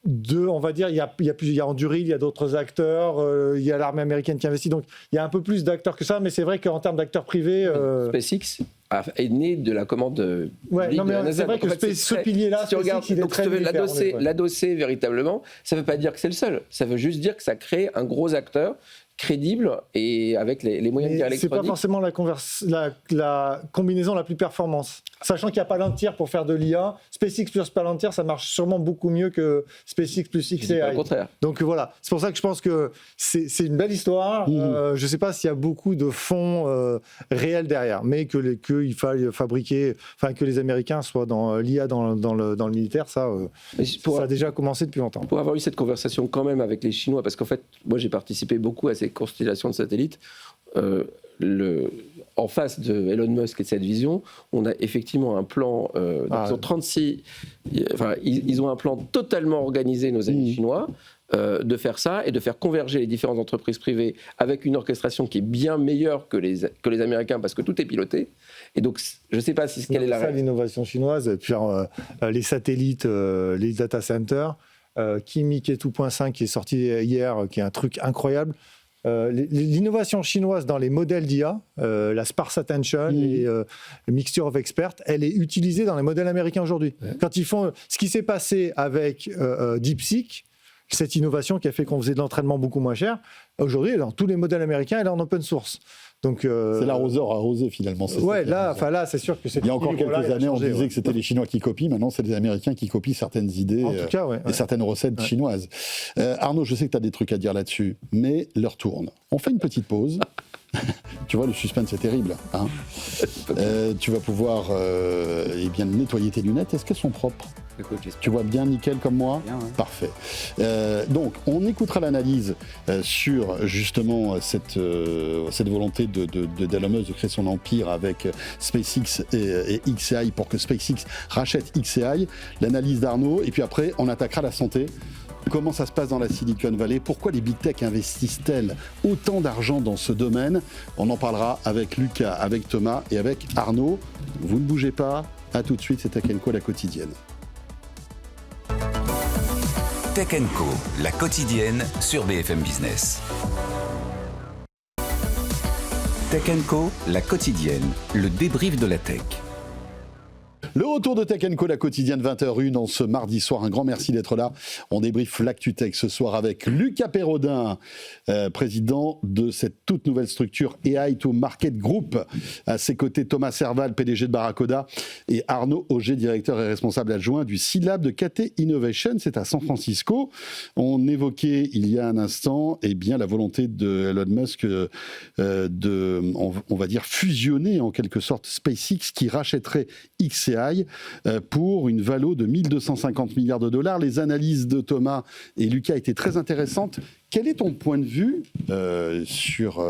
on va dire, il y a Anduril, il y a d'autres acteurs, il y a l'armée américaine qui investit, donc il y a un peu plus d'acteurs que ça, mais c'est vrai qu'en termes d'acteurs privés... SpaceX est né de la commande de la NASA. C'est vrai que ce pilier-là, si tu regardes, l'adosser véritablement, ça ne veut pas dire que c'est le seul, ça veut juste dire que ça crée un gros acteur crédible et avec les moyens de guerre électronique. C'est pas forcément la combinaison la plus performance. Sachant qu'il n'y a pas l'entière pour faire de l'IA, SpaceX plus Palantir, ça marche sûrement beaucoup mieux que SpaceX plus XAI. Au contraire. Donc voilà, c'est pour ça que je pense que c'est une belle histoire. Je ne sais pas s'il y a beaucoup de fonds réels derrière, mais qu'il faille fabriquer, enfin que les Américains soient dans l'IA dans le militaire, ça a déjà commencé depuis longtemps. Pour avoir eu cette conversation quand même avec les Chinois, parce qu'en fait, moi j'ai participé beaucoup à ces constellations de satellites, en face de Elon Musk et de cette vision, on a effectivement un plan, ils ont 36, ils ont un plan totalement organisé, nos amis chinois, de faire ça et de faire converger les différentes entreprises privées avec une orchestration qui est bien meilleure que les Américains parce que tout est piloté. Et donc, je ne sais pas quelle est la réalité. L'innovation chinoise, les satellites, les data centers, Kimi-K 2.5 qui est sorti hier, qui est un truc incroyable. L'innovation chinoise dans les modèles d'IA, la sparse attention et mixture of experts, elle est utilisée dans les modèles américains aujourd'hui. Quand ils font ce qui s'est passé avec DeepSeek, cette innovation qui a fait qu'on faisait de l'entraînement beaucoup moins cher, aujourd'hui, dans tous les modèles américains, elle est en open source. Donc, c'est l'arroseur arrosé finalement. Là, c'est sûr que c'est. Il y a encore quelques années, on disait que c'était les Chinois qui copient. Maintenant, c'est les Américains qui copient certaines idées et certaines recettes chinoises. Arnaud, je sais que tu as des trucs à dire là-dessus, mais l'heure tourne. On fait une petite pause. Tu vois, le suspense est terrible. Hein. Tu vas pouvoir nettoyer tes lunettes. Est-ce qu'elles sont propres ? Écoute, tu vois bien nickel comme moi ? Bien, ouais. Parfait. Donc, on écoutera l'analyse sur justement cette volonté d'Elon Musk de créer son empire avec SpaceX et XAI pour que SpaceX rachète XAI. L'analyse d'Arnaud. Et puis après, on attaquera la santé. Comment ça se passe dans la Silicon Valley? Pourquoi les big tech investissent-elles autant d'argent dans ce domaine? On en parlera avec Lucas, avec Thomas et avec Arnaud. Vous ne bougez pas. À tout de suite, c'est Tech & Co, la quotidienne. Tech & Co, la quotidienne sur BFM Business. Tech & Co, la quotidienne, le débrief de la tech. Le retour de Tech & Co, la quotidienne 20h01 en ce mardi soir. Un grand merci d'être là. On débriefe l'ActuTech ce soir avec Lucas Perrodin, président de cette toute nouvelle structure AI2Market Group. À ses côtés, Thomas Serval, PDG de Barracoda, et Arnaud Auger, directeur et responsable adjoint du C-Lab de KT Innovation. C'est à San Francisco. On évoquait il y a un instant la volonté de Elon Musk on va dire, fusionner en quelque sorte SpaceX qui rachèterait XAI pour une valo de 1250 milliards de dollars. Les analyses de Thomas et Lucas étaient très intéressantes. Quel est ton point de vue sur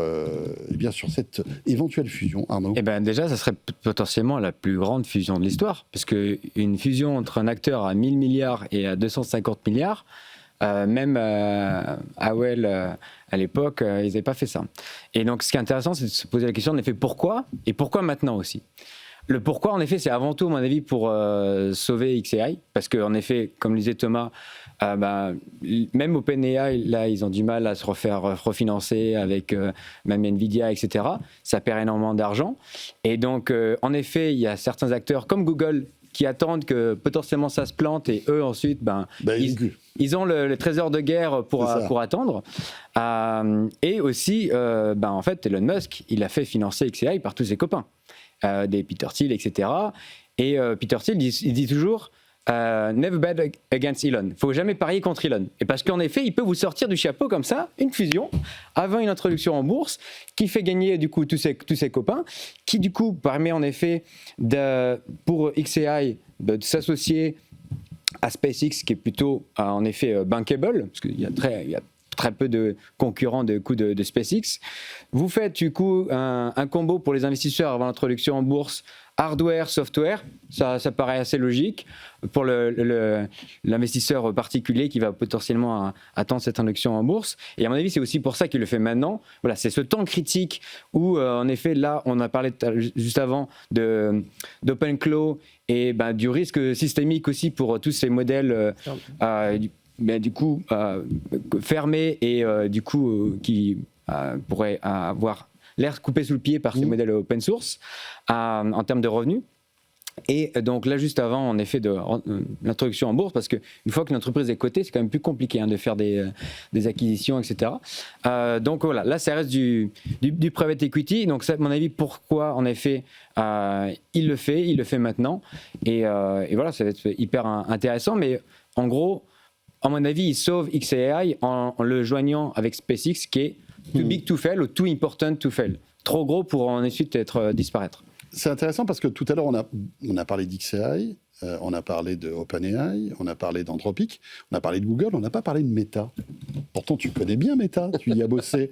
cette éventuelle fusion, Arnaud? Déjà, ça serait potentiellement la plus grande fusion de l'histoire, parce qu'une fusion entre un acteur à 1000 milliards et à 250 milliards, même Howell, à l'époque, ils n'avaient pas fait ça. Et donc, ce qui est intéressant, c'est de se poser la question, en effet, pourquoi, et pourquoi maintenant aussi? Le pourquoi, en effet, c'est avant tout, à mon avis, pour sauver XAI, parce qu'en effet, comme le disait Thomas, même OpenAI, là, ils ont du mal à se refinancer avec même Nvidia, etc. Ça perd énormément d'argent. Et donc, en effet, il y a certains acteurs comme Google qui attendent que potentiellement ça se plante et eux, ensuite, ils ont le trésor de guerre pour attendre. Et aussi, en fait, Elon Musk, il a fait financer XAI par tous ses copains. Des Peter Thiel, etc. Et Peter Thiel, il dit toujours never bet against Elon. Il ne faut jamais parier contre Elon. Et parce qu'en effet, il peut vous sortir du chapeau comme ça, une fusion, avant une introduction en bourse, qui fait gagner du coup tous ses copains, qui du coup permet en effet pour XAI de s'associer à SpaceX, qui est plutôt en effet bankable, parce qu'il y a très peu de concurrents de coûts de SpaceX. Vous faites du coup un combo pour les investisseurs avant l'introduction en bourse, hardware, software, ça paraît assez logique pour l'investisseur particulier qui va potentiellement attendre cette introduction en bourse. Et à mon avis, c'est aussi pour ça qu'il le fait maintenant. Voilà, c'est ce temps critique où, en effet, là, on a parlé juste avant d'OpenClaw et du risque systémique aussi pour tous ces modèles fermés et qui pourraient avoir l'air coupé sous le pied par ces modèles open source en termes de revenus. Et donc là, juste avant, en effet, de l'introduction en bourse, parce qu'une fois qu'une entreprise est cotée, c'est quand même plus compliqué de faire des acquisitions, etc. Donc voilà, là, ça reste du private equity. Donc ça, à mon avis, pourquoi, en effet, il le fait maintenant. Et voilà, ça va être hyper intéressant. Mais en gros, à mon avis, il sauve XAI en le joignant avec SpaceX, qui est too big to fail ou too important to fail. Trop gros pour ensuite disparaître. C'est intéressant parce que tout à l'heure, on a parlé d'XAI, on a parlé de OpenAI, on a parlé d'Anthropic, on a parlé de Google, on n'a pas parlé de Meta. Pourtant, tu connais bien Meta, tu y as bossé.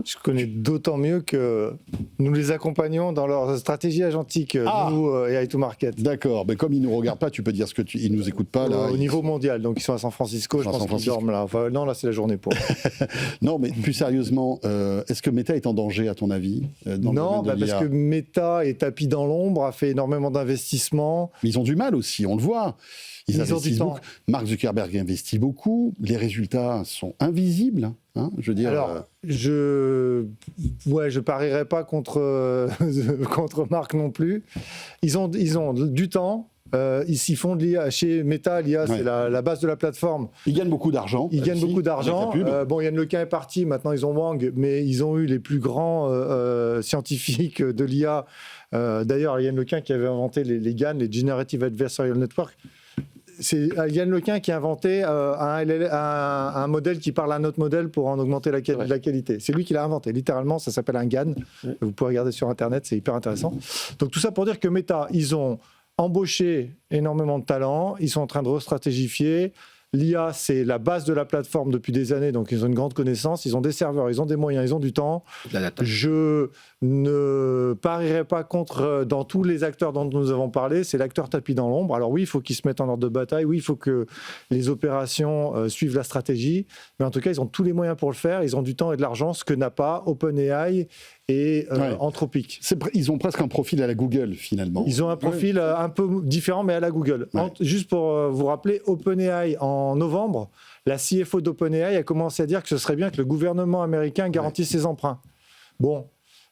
Je connais d'autant mieux que nous les accompagnons dans leur stratégie agentique, nous et AI2Market. D'accord, mais comme ils ne nous regardent pas, tu peux dire ce que ils ne nous écoutent pas. Là, au niveau mondial, donc ils sont à San Francisco, je pense qu'ils dorment là. Enfin, non, là c'est la journée pour. Non, mais plus sérieusement, est-ce que Meta est en danger à ton avis Non, parce que Meta est tapis dans l'ombre, a fait énormément d'investissements. Mais ils ont du mal aussi, on le voit. Ils investissent beaucoup. Mark Zuckerberg investit beaucoup. Les résultats sont invisibles. Je veux dire. Alors, je parierais pas contre Mark non plus. Ils ont du temps. Ils s'y font de l'IA. Chez Meta, l'IA, c'est la base de la plateforme. Ils gagnent beaucoup d'argent. Yann Lequin est parti. Maintenant, ils ont Wang, mais ils ont eu les plus grands scientifiques de l'IA. D'ailleurs, Yann Lequin qui avait inventé les GAN, les Generative Adversarial Network. C'est Yann Lequin qui a inventé un modèle qui parle à un autre modèle pour en augmenter la qualité. C'est lui qui l'a inventé. Littéralement, ça s'appelle un GAN. Vous pouvez regarder sur Internet, c'est hyper intéressant. Donc tout ça pour dire que Meta, ils ont embauché énormément de talents. Ils sont en train de restratégifier. l'IA, c'est la base de la plateforme depuis des années, donc ils ont une grande connaissance, ils ont des serveurs, ils ont des moyens, ils ont du temps. La data. Je ne parierai pas contre, dans tous les acteurs dont nous avons parlé, c'est l'acteur tapis dans l'ombre. Alors oui, il faut qu'ils se mettent en ordre de bataille, oui, il faut que les opérations suivent la stratégie, mais en tout cas, ils ont tous les moyens pour le faire, ils ont du temps et de l'argent, ce que n'a pas OpenAI et Anthropic. Ils ont presque un profil à la Google, finalement. Ils ont un profil un peu différent, mais à la Google. Ouais. Juste pour vous rappeler, OpenAI, en novembre, la CFO d'OpenAI a commencé à dire que ce serait bien que le gouvernement américain garantisse ses emprunts. Bon,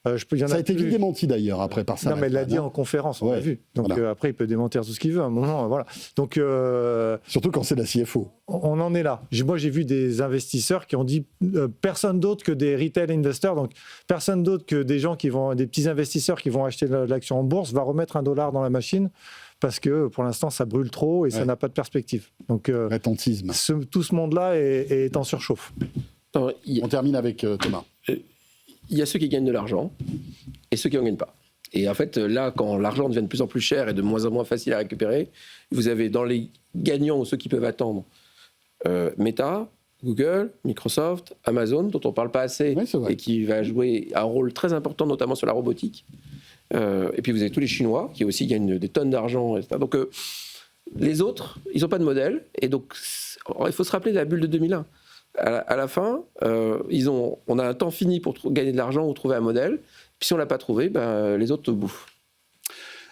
il y en Ça a été plus. vite démenti d'ailleurs après par ça. Non, mais il l'a dit en conférence, on l'a vu. Donc voilà. après, il peut démentir tout ce qu'il veut à un moment. Voilà. Donc, Surtout quand c'est la CFO. on en est là. Moi, j'ai vu des investisseurs qui ont dit personne d'autre que des retail investors, donc personne d'autre que des gens des petits investisseurs qui vont acheter l'action en bourse, va remettre $1 dans la machine parce que pour l'instant, ça brûle trop et ça n'a pas de perspective. Donc, Attentisme. tout ce monde-là est en surchauffe. Non, On termine avec Thomas. il y a ceux qui gagnent de l'argent et ceux qui n'en gagnent pas. Et en fait, là, quand l'argent devient de plus en plus cher et de moins en moins facile à récupérer, vous avez dans les gagnants ou ceux qui peuvent attendre Meta, Google, Microsoft, Amazon, dont on ne parle pas assez et qui va jouer un rôle très important, notamment sur la robotique. Et puis vous avez tous les Chinois qui aussi gagnent des tonnes d'argent, etc. Donc les autres, ils n'ont pas de modèle. Et donc, il faut se rappeler de la bulle de 2001. À la fin, on a un temps fini pour gagner de l'argent ou trouver un modèle. Puis si on ne l'a pas trouvé, les autres te bouffent.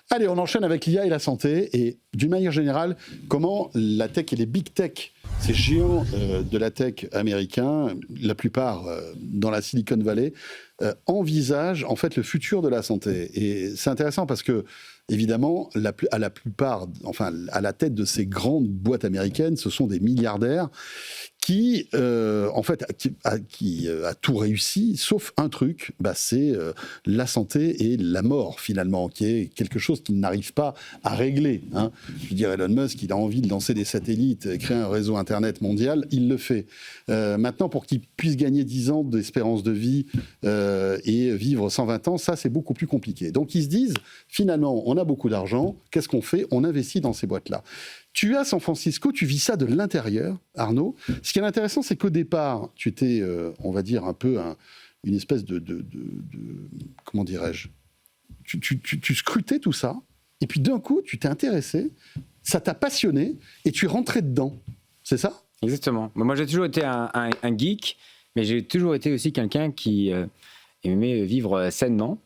Allez, on enchaîne avec l'IA et la santé. Et d'une manière générale, comment la tech et les big tech, ces géants de la tech américains, la plupart dans la Silicon Valley, envisagent en fait le futur de la santé. Et c'est intéressant parce que, évidemment, à la tête de ces grandes boîtes américaines, ce sont des milliardaires qui a tout réussi, sauf un truc, c'est la santé et la mort, finalement, qui est quelque chose qu'ils n'arrivent pas à régler. Hein. Je veux dire, Elon Musk, il a envie de lancer des satellites, créer un réseau Internet mondial, il le fait. Maintenant, pour qu'il puisse gagner 10 ans d'espérance de vie et vivre 120 ans, ça, c'est beaucoup plus compliqué. Donc, ils se disent, finalement, on a beaucoup d'argent, qu'est-ce qu'on fait ? On investit dans ces boîtes-là. Tu es à San Francisco, tu vis ça de l'intérieur, Arnaud. Ce qui est intéressant, c'est qu'au départ, tu étais, on va dire, un peu une espèce de comment dirais-je, tu scrutais tout ça, et puis d'un coup, tu t'es intéressé, ça t'a passionné, et tu es rentré dedans. C'est ça ? Exactement. Moi, j'ai toujours été un geek, mais j'ai toujours été aussi quelqu'un qui aimait vivre sainement.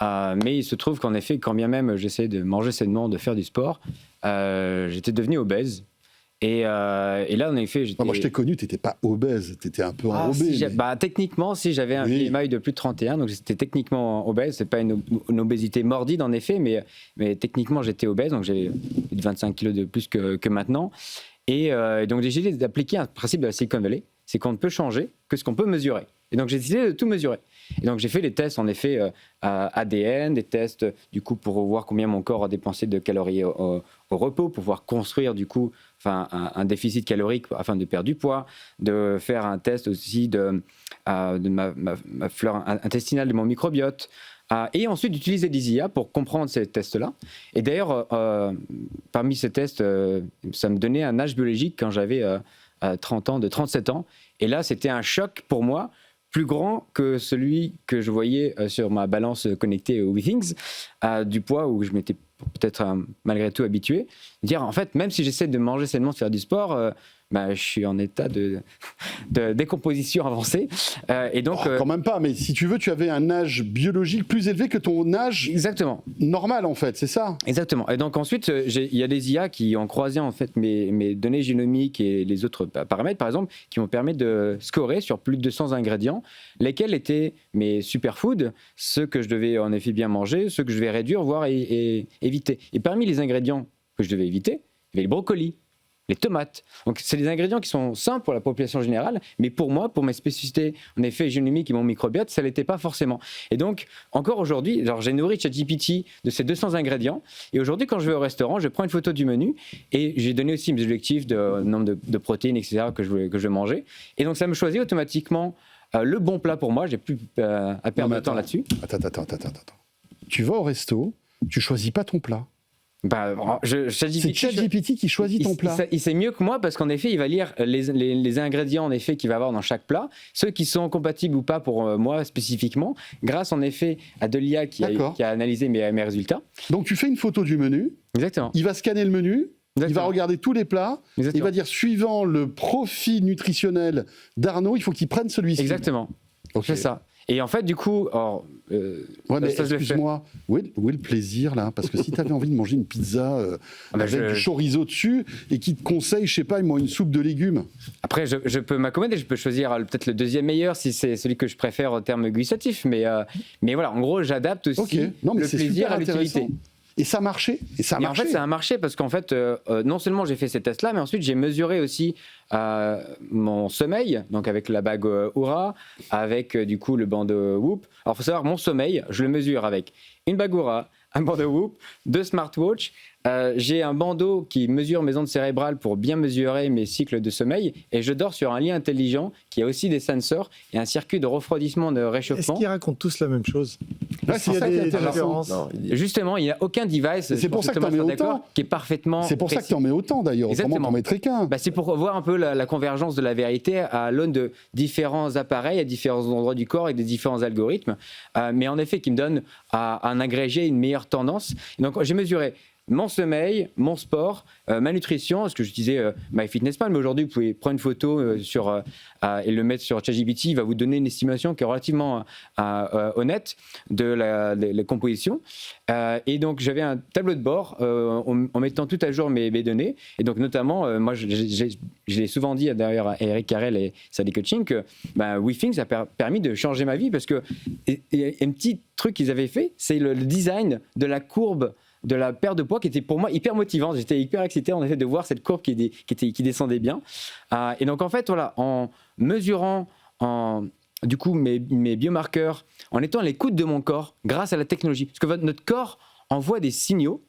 Mais il se trouve qu'en effet, quand bien même j'essayais de manger sainement, de faire du sport, j'étais devenu obèse. Et là, en effet, j'étais... Moi, je t'ai connu, tu n'étais pas obèse, tu étais un peu enrobé. Techniquement, si j'avais un BMI de plus de 31, donc j'étais techniquement obèse. Ce n'est pas une obésité morbide, en effet, mais techniquement, j'étais obèse, donc j'avais 25 kilos de plus que maintenant. Et donc, j'ai décidé d'appliquer un principe de la Silicon Valley, c'est qu'on ne peut changer que ce qu'on peut mesurer. Et donc, j'ai décidé de tout mesurer. Et donc, j'ai fait les tests, en effet, ADN, des tests, du coup, pour voir combien mon corps a dépensé de calories au repos, pour pouvoir construire, du coup, un déficit calorique afin de perdre du poids, de faire un test aussi de ma flore intestinale, de mon microbiote, et ensuite d'utiliser des IA pour comprendre ces tests-là. Et d'ailleurs, parmi ces tests, ça me donnait un âge biologique quand j'avais 37 ans. Et là, c'était un choc pour moi, plus grand que celui que je voyais sur ma balance connectée WeThings, du poids où je m'étais peut-être malgré tout habitué. Dire, en fait, même si j'essaie de manger sainement, de faire du sport, je suis en état de décomposition avancée. Et donc, quand même pas, mais si tu veux, tu avais un âge biologique plus élevé que ton âge normal, en fait, c'est ça ? Exactement. Et donc ensuite, il y a des IA qui ont croisé en fait mes données génomiques et les autres paramètres, par exemple, qui m'ont permis de scorer sur plus de 200 ingrédients, lesquels étaient mes superfoods, ceux que je devais en effet bien manger, ceux que je devais réduire, voire éviter. Et parmi les ingrédients que je devais éviter, il y avait le brocoli, les tomates. Donc, c'est des ingrédients qui sont simples pour la population générale, mais pour moi, pour mes spécificités, en effet, génomiques et mon microbiote, ça ne l'était pas forcément. Et donc, encore aujourd'hui, j'ai nourri ChatGPT de ces 200 ingrédients, et aujourd'hui, quand je vais au restaurant, je prends une photo du menu, et j'ai donné aussi mes objectifs de nombre de protéines, etc., que je veux manger. Et donc, ça me choisit automatiquement le bon plat pour moi, j'ai plus à perdre de temps là-dessus. Attends. Tu vas au resto, tu choisis pas ton plat. ChatGPT, C'est ChatGPT qui choisit ton plat. Il sait mieux que moi parce qu'en effet, il va lire les ingrédients en effet qu'il va avoir dans chaque plat, ceux qui sont compatibles ou pas pour moi spécifiquement, grâce en effet à de l'IA qui a analysé mes résultats. Donc tu fais une photo du menu. Exactement. Il va scanner le menu. Exactement. Il va regarder tous les plats. Exactement. Il va dire, suivant le profil nutritionnel d'Arnaud, il faut qu'il prenne celui-ci. Exactement. C'est ça. Et en fait, du coup, mais excuse-moi, où est le plaisir là? Parce que si tu avais envie de manger une pizza avec du chorizo dessus et qui te conseille, je sais pas, une soupe de légumes. Après, je peux m'accommoder, je peux choisir peut-être le deuxième meilleur si c'est celui que je préfère en termes gustatifs. Mais voilà, en gros, j'adapte aussi le plaisir à l'utilité. Et ça marchait. En fait, ça a marché parce qu'en fait, non seulement j'ai fait ces tests-là, mais ensuite j'ai mesuré aussi mon sommeil, donc avec la bague Oura, avec du coup le bandeau Whoop. Alors, il faut savoir, mon sommeil, je le mesure avec une bague Oura, un bandeau Whoop, 2 smartwatches. J'ai un bandeau qui mesure mes ondes cérébrales pour bien mesurer mes cycles de sommeil, et je dors sur un lit intelligent qui a aussi des sensors et un circuit de refroidissement, de réchauffement. Est-ce qu'ils racontent tous la même chose? C'est Il y ça a qui est des intéressant. différences. Justement, il n'y a aucun device, c'est pour ça que t'en mets autant, qui est parfaitement c'est pour ça que tu en mets autant d'ailleurs, autrement t'en mettrais qu'un. C'est pour voir un peu la convergence de la vérité à l'aune de différents appareils à différents endroits du corps et des différents algorithmes, mais en effet qui me donne un agrégé, une meilleure tendance. Et donc j'ai mesuré mon sommeil, mon sport, ma nutrition, ce que j'utilisais MyFitnessPal, mais aujourd'hui vous pouvez prendre une photo et le mettre sur ChatGPT, il va vous donner une estimation qui est relativement honnête de la composition. Et donc j'avais un tableau de bord en mettant tout à jour mes données, et donc notamment, moi je l'ai souvent dit d'ailleurs à Eric Carrel et Sally Coaching que WeThings a permis de changer ma vie, parce que un petit truc qu'ils avaient fait, c'est le design de la courbe de la perte de poids qui était pour moi hyper motivante. J'étais hyper excité en effet de voir cette courbe qui descendait bien. Et donc en fait, voilà, en mesurant du coup mes biomarqueurs, en étant à l'écoute de mon corps grâce à la technologie, parce que notre corps envoie des signaux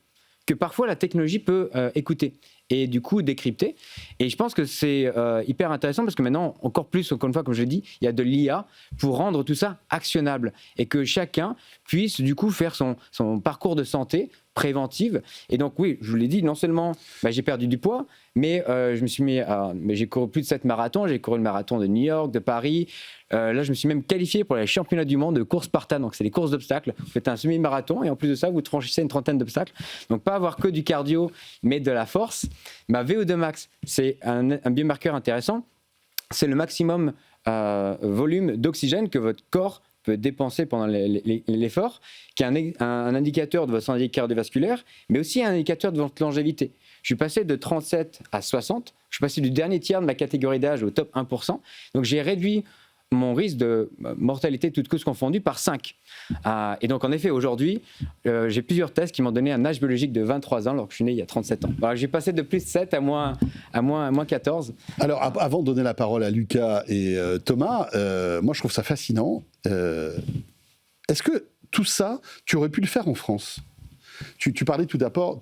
que parfois la technologie peut écouter et du coup décrypter. Et je pense que c'est hyper intéressant parce que maintenant, encore plus, encore une fois, comme je l'ai dit, il y a de l'IA pour rendre tout ça actionnable et que chacun puisse du coup faire son parcours de santé préventive. Et donc oui, je vous l'ai dit, non seulement j'ai perdu du poids, mais je me suis j'ai couru plus de 7 marathons, j'ai couru le marathon de New York, de Paris. Là, je me suis même qualifié pour les championnats du monde de course Spartan. Donc, c'est des courses d'obstacles. Vous faites un semi-marathon et en plus de ça, vous franchissez une trentaine d'obstacles. Donc, pas avoir que du cardio, mais de la force. Ma VO2 max, c'est un biomarqueur intéressant. C'est le maximum volume d'oxygène que votre corps peut dépenser pendant l'effort, qui est un indicateur de votre santé cardiovasculaire, mais aussi un indicateur de votre longévité. Je suis passé de 37 à 60. Je suis passé du dernier tiers de ma catégorie d'âge au top 1%. Donc, j'ai réduit mon risque de mortalité toutes causes confondues par 5. Et donc, en effet, aujourd'hui, j'ai plusieurs tests qui m'ont donné un âge biologique de 23 ans, alors que je suis né il y a 37 ans. Alors, j'ai passé de plus 7 à moins 14. Alors, avant de donner la parole à Lucas et Thomas, moi, je trouve ça fascinant. Est-ce que tout ça, tu aurais pu le faire en France ? Tu parlais tout d'abord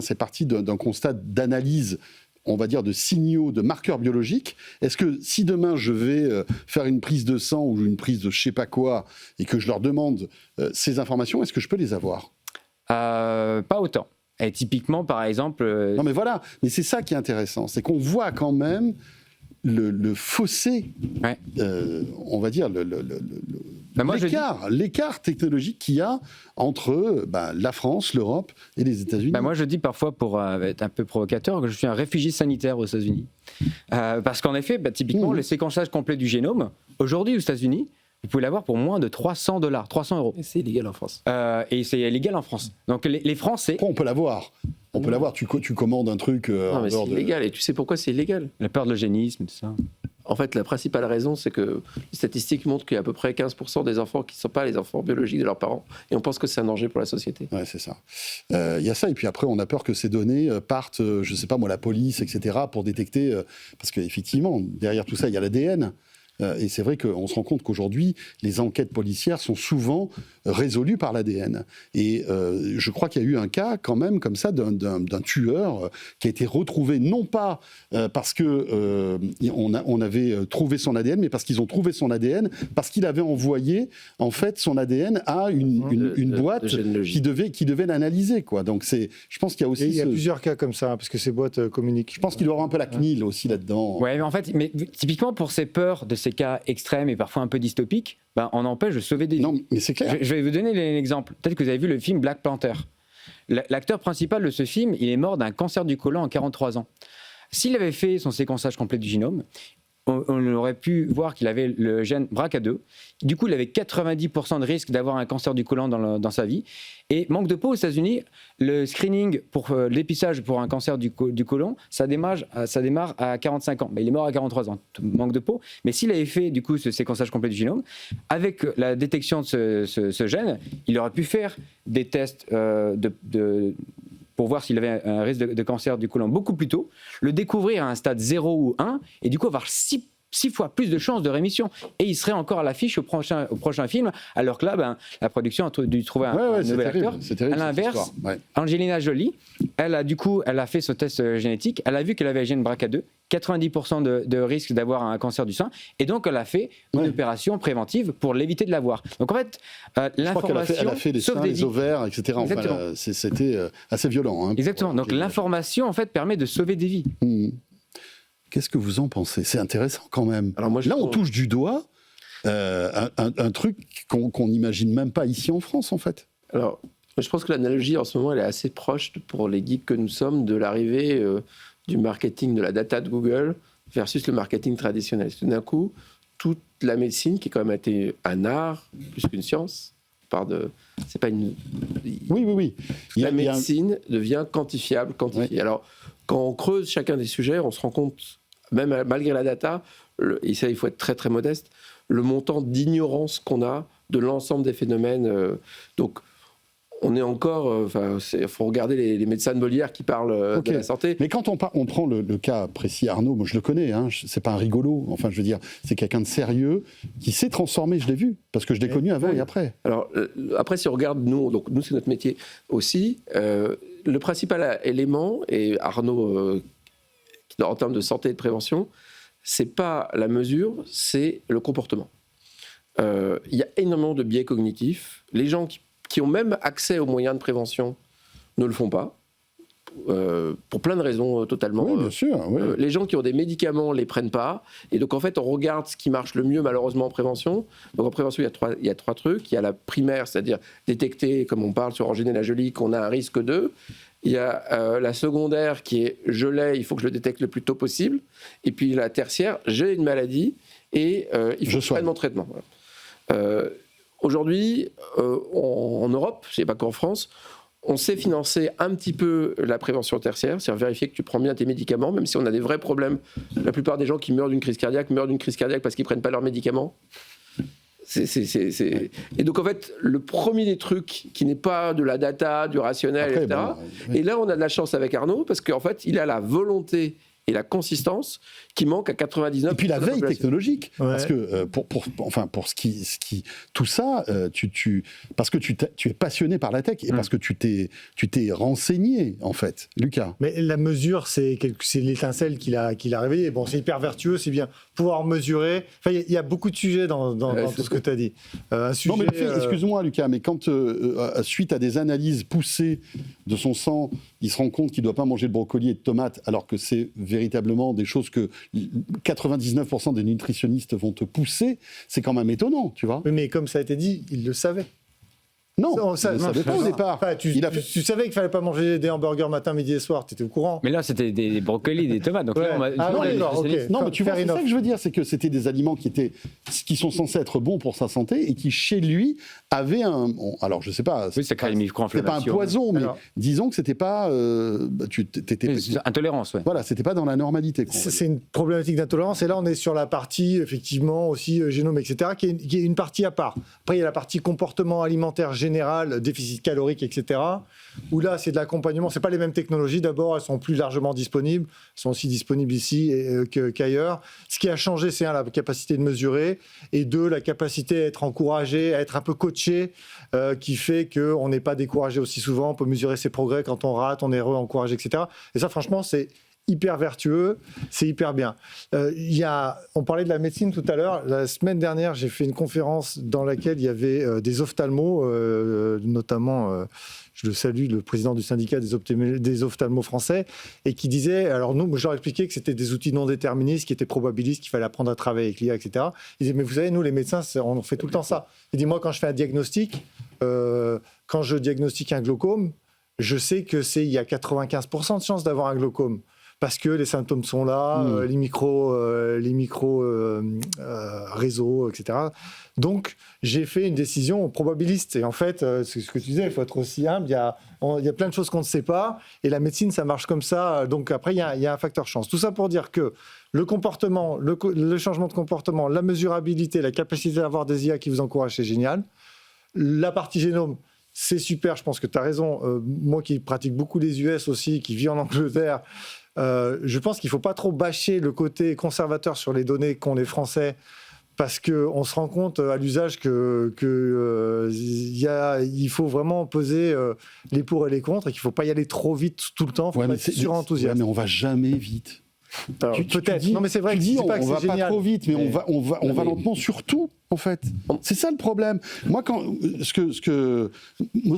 c'est parti d'un constat d'analyse, on va dire, de signaux, de marqueurs biologiques. Est-ce que si demain je vais faire une prise de sang ou une prise de je sais pas quoi et que je leur demande ces informations, est-ce que je peux les avoir ? Pas autant. Et typiquement, par exemple... Non mais voilà, mais c'est ça qui est intéressant, c'est qu'on voit quand même le fossé, ouais. On va dire l'écart technologique qu'il y a entre la France, l'Europe et les États-Unis. Moi, je dis parfois, pour être un peu provocateur, que je suis un réfugié sanitaire aux États-Unis. Parce qu'en effet, typiquement, le séquençage complet du génome, aujourd'hui aux États-Unis, vous pouvez l'avoir pour moins de $300, 300 €. Et c'est illégal en France. Et c'est illégal en France. Donc les Français... Pourquoi on peut l'avoir ? On peut l'avoir, tu commandes un truc... non, mais c'est illégal, et tu sais pourquoi c'est illégal ? La peur de l'eugénisme, tout ça. En fait, la principale raison, c'est que les statistiques montrent qu'il y a à peu près 15% des enfants qui ne sont pas les enfants biologiques de leurs parents, et on pense que c'est un danger pour la société. Ouais, c'est ça. Il y a ça, et puis après, on a peur que ces données partent, je ne sais pas moi, la police, etc., pour détecter... parce qu'effectivement, derrière tout ça, il y a l'ADN. Et c'est vrai qu'on se rend compte qu'aujourd'hui, les enquêtes policières sont souvent résolues par l'ADN. Et je crois qu'il y a eu un cas quand même comme ça d'un tueur qui a été retrouvé, non pas parce que on avait trouvé son ADN, mais parce qu'ils ont trouvé son ADN, parce qu'il avait envoyé en fait son ADN à une boîte qui devait l'analyser, quoi. Donc je pense qu'il y a aussi il y a plusieurs cas comme ça, parce que ces boîtes communiquent. Je pense qu'il doit y avoir un peu la CNIL aussi là-dedans. Ouais, mais en fait, typiquement pour ces peurs de ces cas extrêmes et parfois un peu dystopiques, on empêche de sauver des vies. Non, mais c'est clair. Je vais vous donner l'exemple. Peut-être que vous avez vu le film Black Panther. L'acteur principal de ce film, il est mort d'un cancer du côlon à 43 ans. S'il avait fait son séquençage complet du génome, on aurait pu voir qu'il avait le gène BRCA2. Du coup, il avait 90% de risque d'avoir un cancer du côlon dans sa vie. Et manque de peau aux États-Unis, le screening pour l'épistage pour un cancer du côlon, ça démarre à 45 ans. Mais il est mort à 43 ans, manque de peau. Mais s'il avait fait du coup ce séquençage complet du génome, avec la détection de ce gène, il aurait pu faire des tests pour voir s'il avait un risque de cancer du côlon beaucoup plus tôt, le découvrir à un stade 0 ou 1, et du coup avoir 6 fois plus de chances de rémission. Et il serait encore à l'affiche au prochain film, alors que là, la production a dû trouver un nouvel acteur. Terrible, à l'inverse, Angelina Jolie, elle a fait son test génétique, elle a vu qu'elle avait le gène BRCA2, 90% de risque d'avoir un cancer du sein, et donc elle a fait une opération préventive pour l'éviter de l'avoir. Donc en fait, l'information elle a fait les seins, les ovaires, etc. Enfin, c'était assez violent. Exactement. Donc l'information, en fait, permet de sauver des vies. Qu'est-ce que vous en pensez? C'est intéressant quand même. Alors moi, on touche du doigt un truc qu'on n'imagine même pas ici en France, en fait. Alors, je pense que l'analogie en ce moment, elle est assez proche pour les geeks que nous sommes de l'arrivée du marketing de la data de Google versus le marketing traditionnel. Tout d'un coup, toute la médecine, qui est quand même été un art plus qu'une science, c'est pas une. Oui. La médecine devient quantifiable, quantifiée. Oui. Alors, quand on creuse chacun des sujets, on se rend compte, même malgré la data, et ça, il faut être très très modeste, le montant d'ignorance qu'on a de l'ensemble des phénomènes. Donc, on est encore. Il faut regarder les médecins de Molière qui parlent de la santé. Mais quand on prend le cas précis, Arnaud, moi je le connais, c'est pas un rigolo. Enfin, je veux dire, c'est quelqu'un de sérieux qui s'est transformé, je l'ai vu, parce que je l'ai connu avant et après. Alors, après, si on regarde, nous, c'est notre métier aussi. Le principal élément, et Arnaud, en termes de santé et de prévention, c'est pas la mesure, c'est le comportement. Il y a énormément de biais cognitifs. Les gens qui ont même accès aux moyens de prévention ne le font pas, pour plein de raisons totalement. Oui, bien sûr. Oui. Les gens qui ont des médicaments ne les prennent pas. Et donc, en fait, on regarde ce qui marche le mieux, malheureusement, en prévention. Donc, en prévention, il y a trois trucs. Il y a la primaire, c'est-à-dire détecter, comme on parle sur Angelina Jolie, qu'on a un risque d'eux. Il y a la secondaire qui est je l'ai, il faut que je le détecte le plus tôt possible. Et puis la tertiaire, j'ai une maladie et il faut que je prenne mon traitement. Voilà. Aujourd'hui, en Europe, je ne sais pas qu'en France, on sait financer un petit peu la prévention tertiaire, c'est-à-dire vérifier que tu prends bien tes médicaments, même si on a des vrais problèmes. La plupart des gens qui meurent d'une crise cardiaque parce qu'ils ne prennent pas leurs médicaments. Et donc, en fait, le premier des trucs qui n'est pas de la data, du rationnel, après, etc. Et là, on a de la chance avec Arnaud, parce qu'en fait, il a la volonté et la consistance qui manque à 99%. Et puis la veille technologique, parce que pour ce qui tout ça, parce que tu es passionné par la tech et parce que tu t'es renseigné en fait, Lucas. Mais la mesure, c'est l'étincelle qui l'a réveillé. Bon, c'est hyper vertueux, c'est bien pouvoir mesurer. Enfin, il y a beaucoup de sujets dans tout ce que tu as dit. Un sujet. Non, mais excuse-moi, Lucas, mais quand suite à des analyses poussées de son sang, il se rend compte qu'il ne doit pas manger de brocoli et de tomates, alors que c'est véritablement des choses que 99% des nutritionnistes vont te pousser, c'est quand même étonnant, tu vois. Mais comme ça a été dit, il le savait. Non, il ne savait pas au départ. Enfin, tu savais qu'il ne fallait pas manger des hamburgers matin, midi et soir, tu étais au courant. Mais là, c'était des brocolis, des tomates. Donc là, non, mais tu vois, c'est ça que je veux dire, c'est que c'était des aliments qui sont censés être bons pour sa santé et qui, chez lui, avaient un... alors, je ne sais pas... Oui, ça crée une micro-inflammation. C'était pas un poison, mais disons que c'était pas... intolérance, oui. Voilà, c'était pas dans la normalité. C'est une problématique d'intolérance. Et là, on est sur la partie, effectivement, aussi génome, etc., qui est une partie à part. Après, il y a la partie comportement alimentaire général général, déficit calorique, etc. Où là, c'est de l'accompagnement. C'est pas les mêmes technologies. D'abord, elles sont plus largement disponibles. Elles sont aussi disponibles ici qu'ailleurs. Ce qui a changé, c'est la capacité de mesurer, et deux, la capacité à être encouragé, à être un peu coaché, qui fait qu'on n'est pas découragé aussi souvent. On peut mesurer ses progrès quand on rate, on est encouragé, etc. Et ça, franchement, c'est hyper vertueux, c'est hyper bien. On parlait de la médecine tout à l'heure. La semaine dernière, j'ai fait une conférence dans laquelle il y avait des ophtalmos, notamment, je le salue, le président du syndicat des ophtalmos français, et qui disait, alors nous, je leur expliquais que c'était des outils non déterministes, qui étaient probabilistes, qu'il fallait apprendre à travailler avec l'IA, etc. Il disait, mais vous savez, nous, les médecins, on fait tout le temps ça. Il dit, moi, quand je fais un diagnostic, quand je diagnostique un glaucome, je sais que il y a 95% de chances d'avoir un glaucome. Parce que les symptômes sont là, les micro réseaux, etc. Donc, j'ai fait une décision probabiliste. Et en fait, c'est ce que tu disais, il faut être aussi humble. Il y a plein de choses qu'on ne sait pas. Et la médecine, ça marche comme ça. Donc, après, il y a un facteur chance. Tout ça pour dire que le comportement, le changement de comportement, la mesurabilité, la capacité d'avoir des IA qui vous encouragent, c'est génial. La partie génome, c'est super. Je pense que tu as raison. Moi qui pratique beaucoup les US aussi, qui vis en Angleterre, je pense qu'il ne faut pas trop bâcher le côté conservateur sur les données qu'ont les Français, parce qu'on se rend compte à l'usage qu'il faut vraiment peser les pour et les contre, et qu'il ne faut pas y aller trop vite tout le temps. Il faut pas être surenthousiaste. Mais on ne va jamais vite. Peut-être. Non, mais c'est vrai. Tu dis, on pas va pas trop vite, mais on va lentement sur tout, en fait. C'est ça le problème. Moi, ce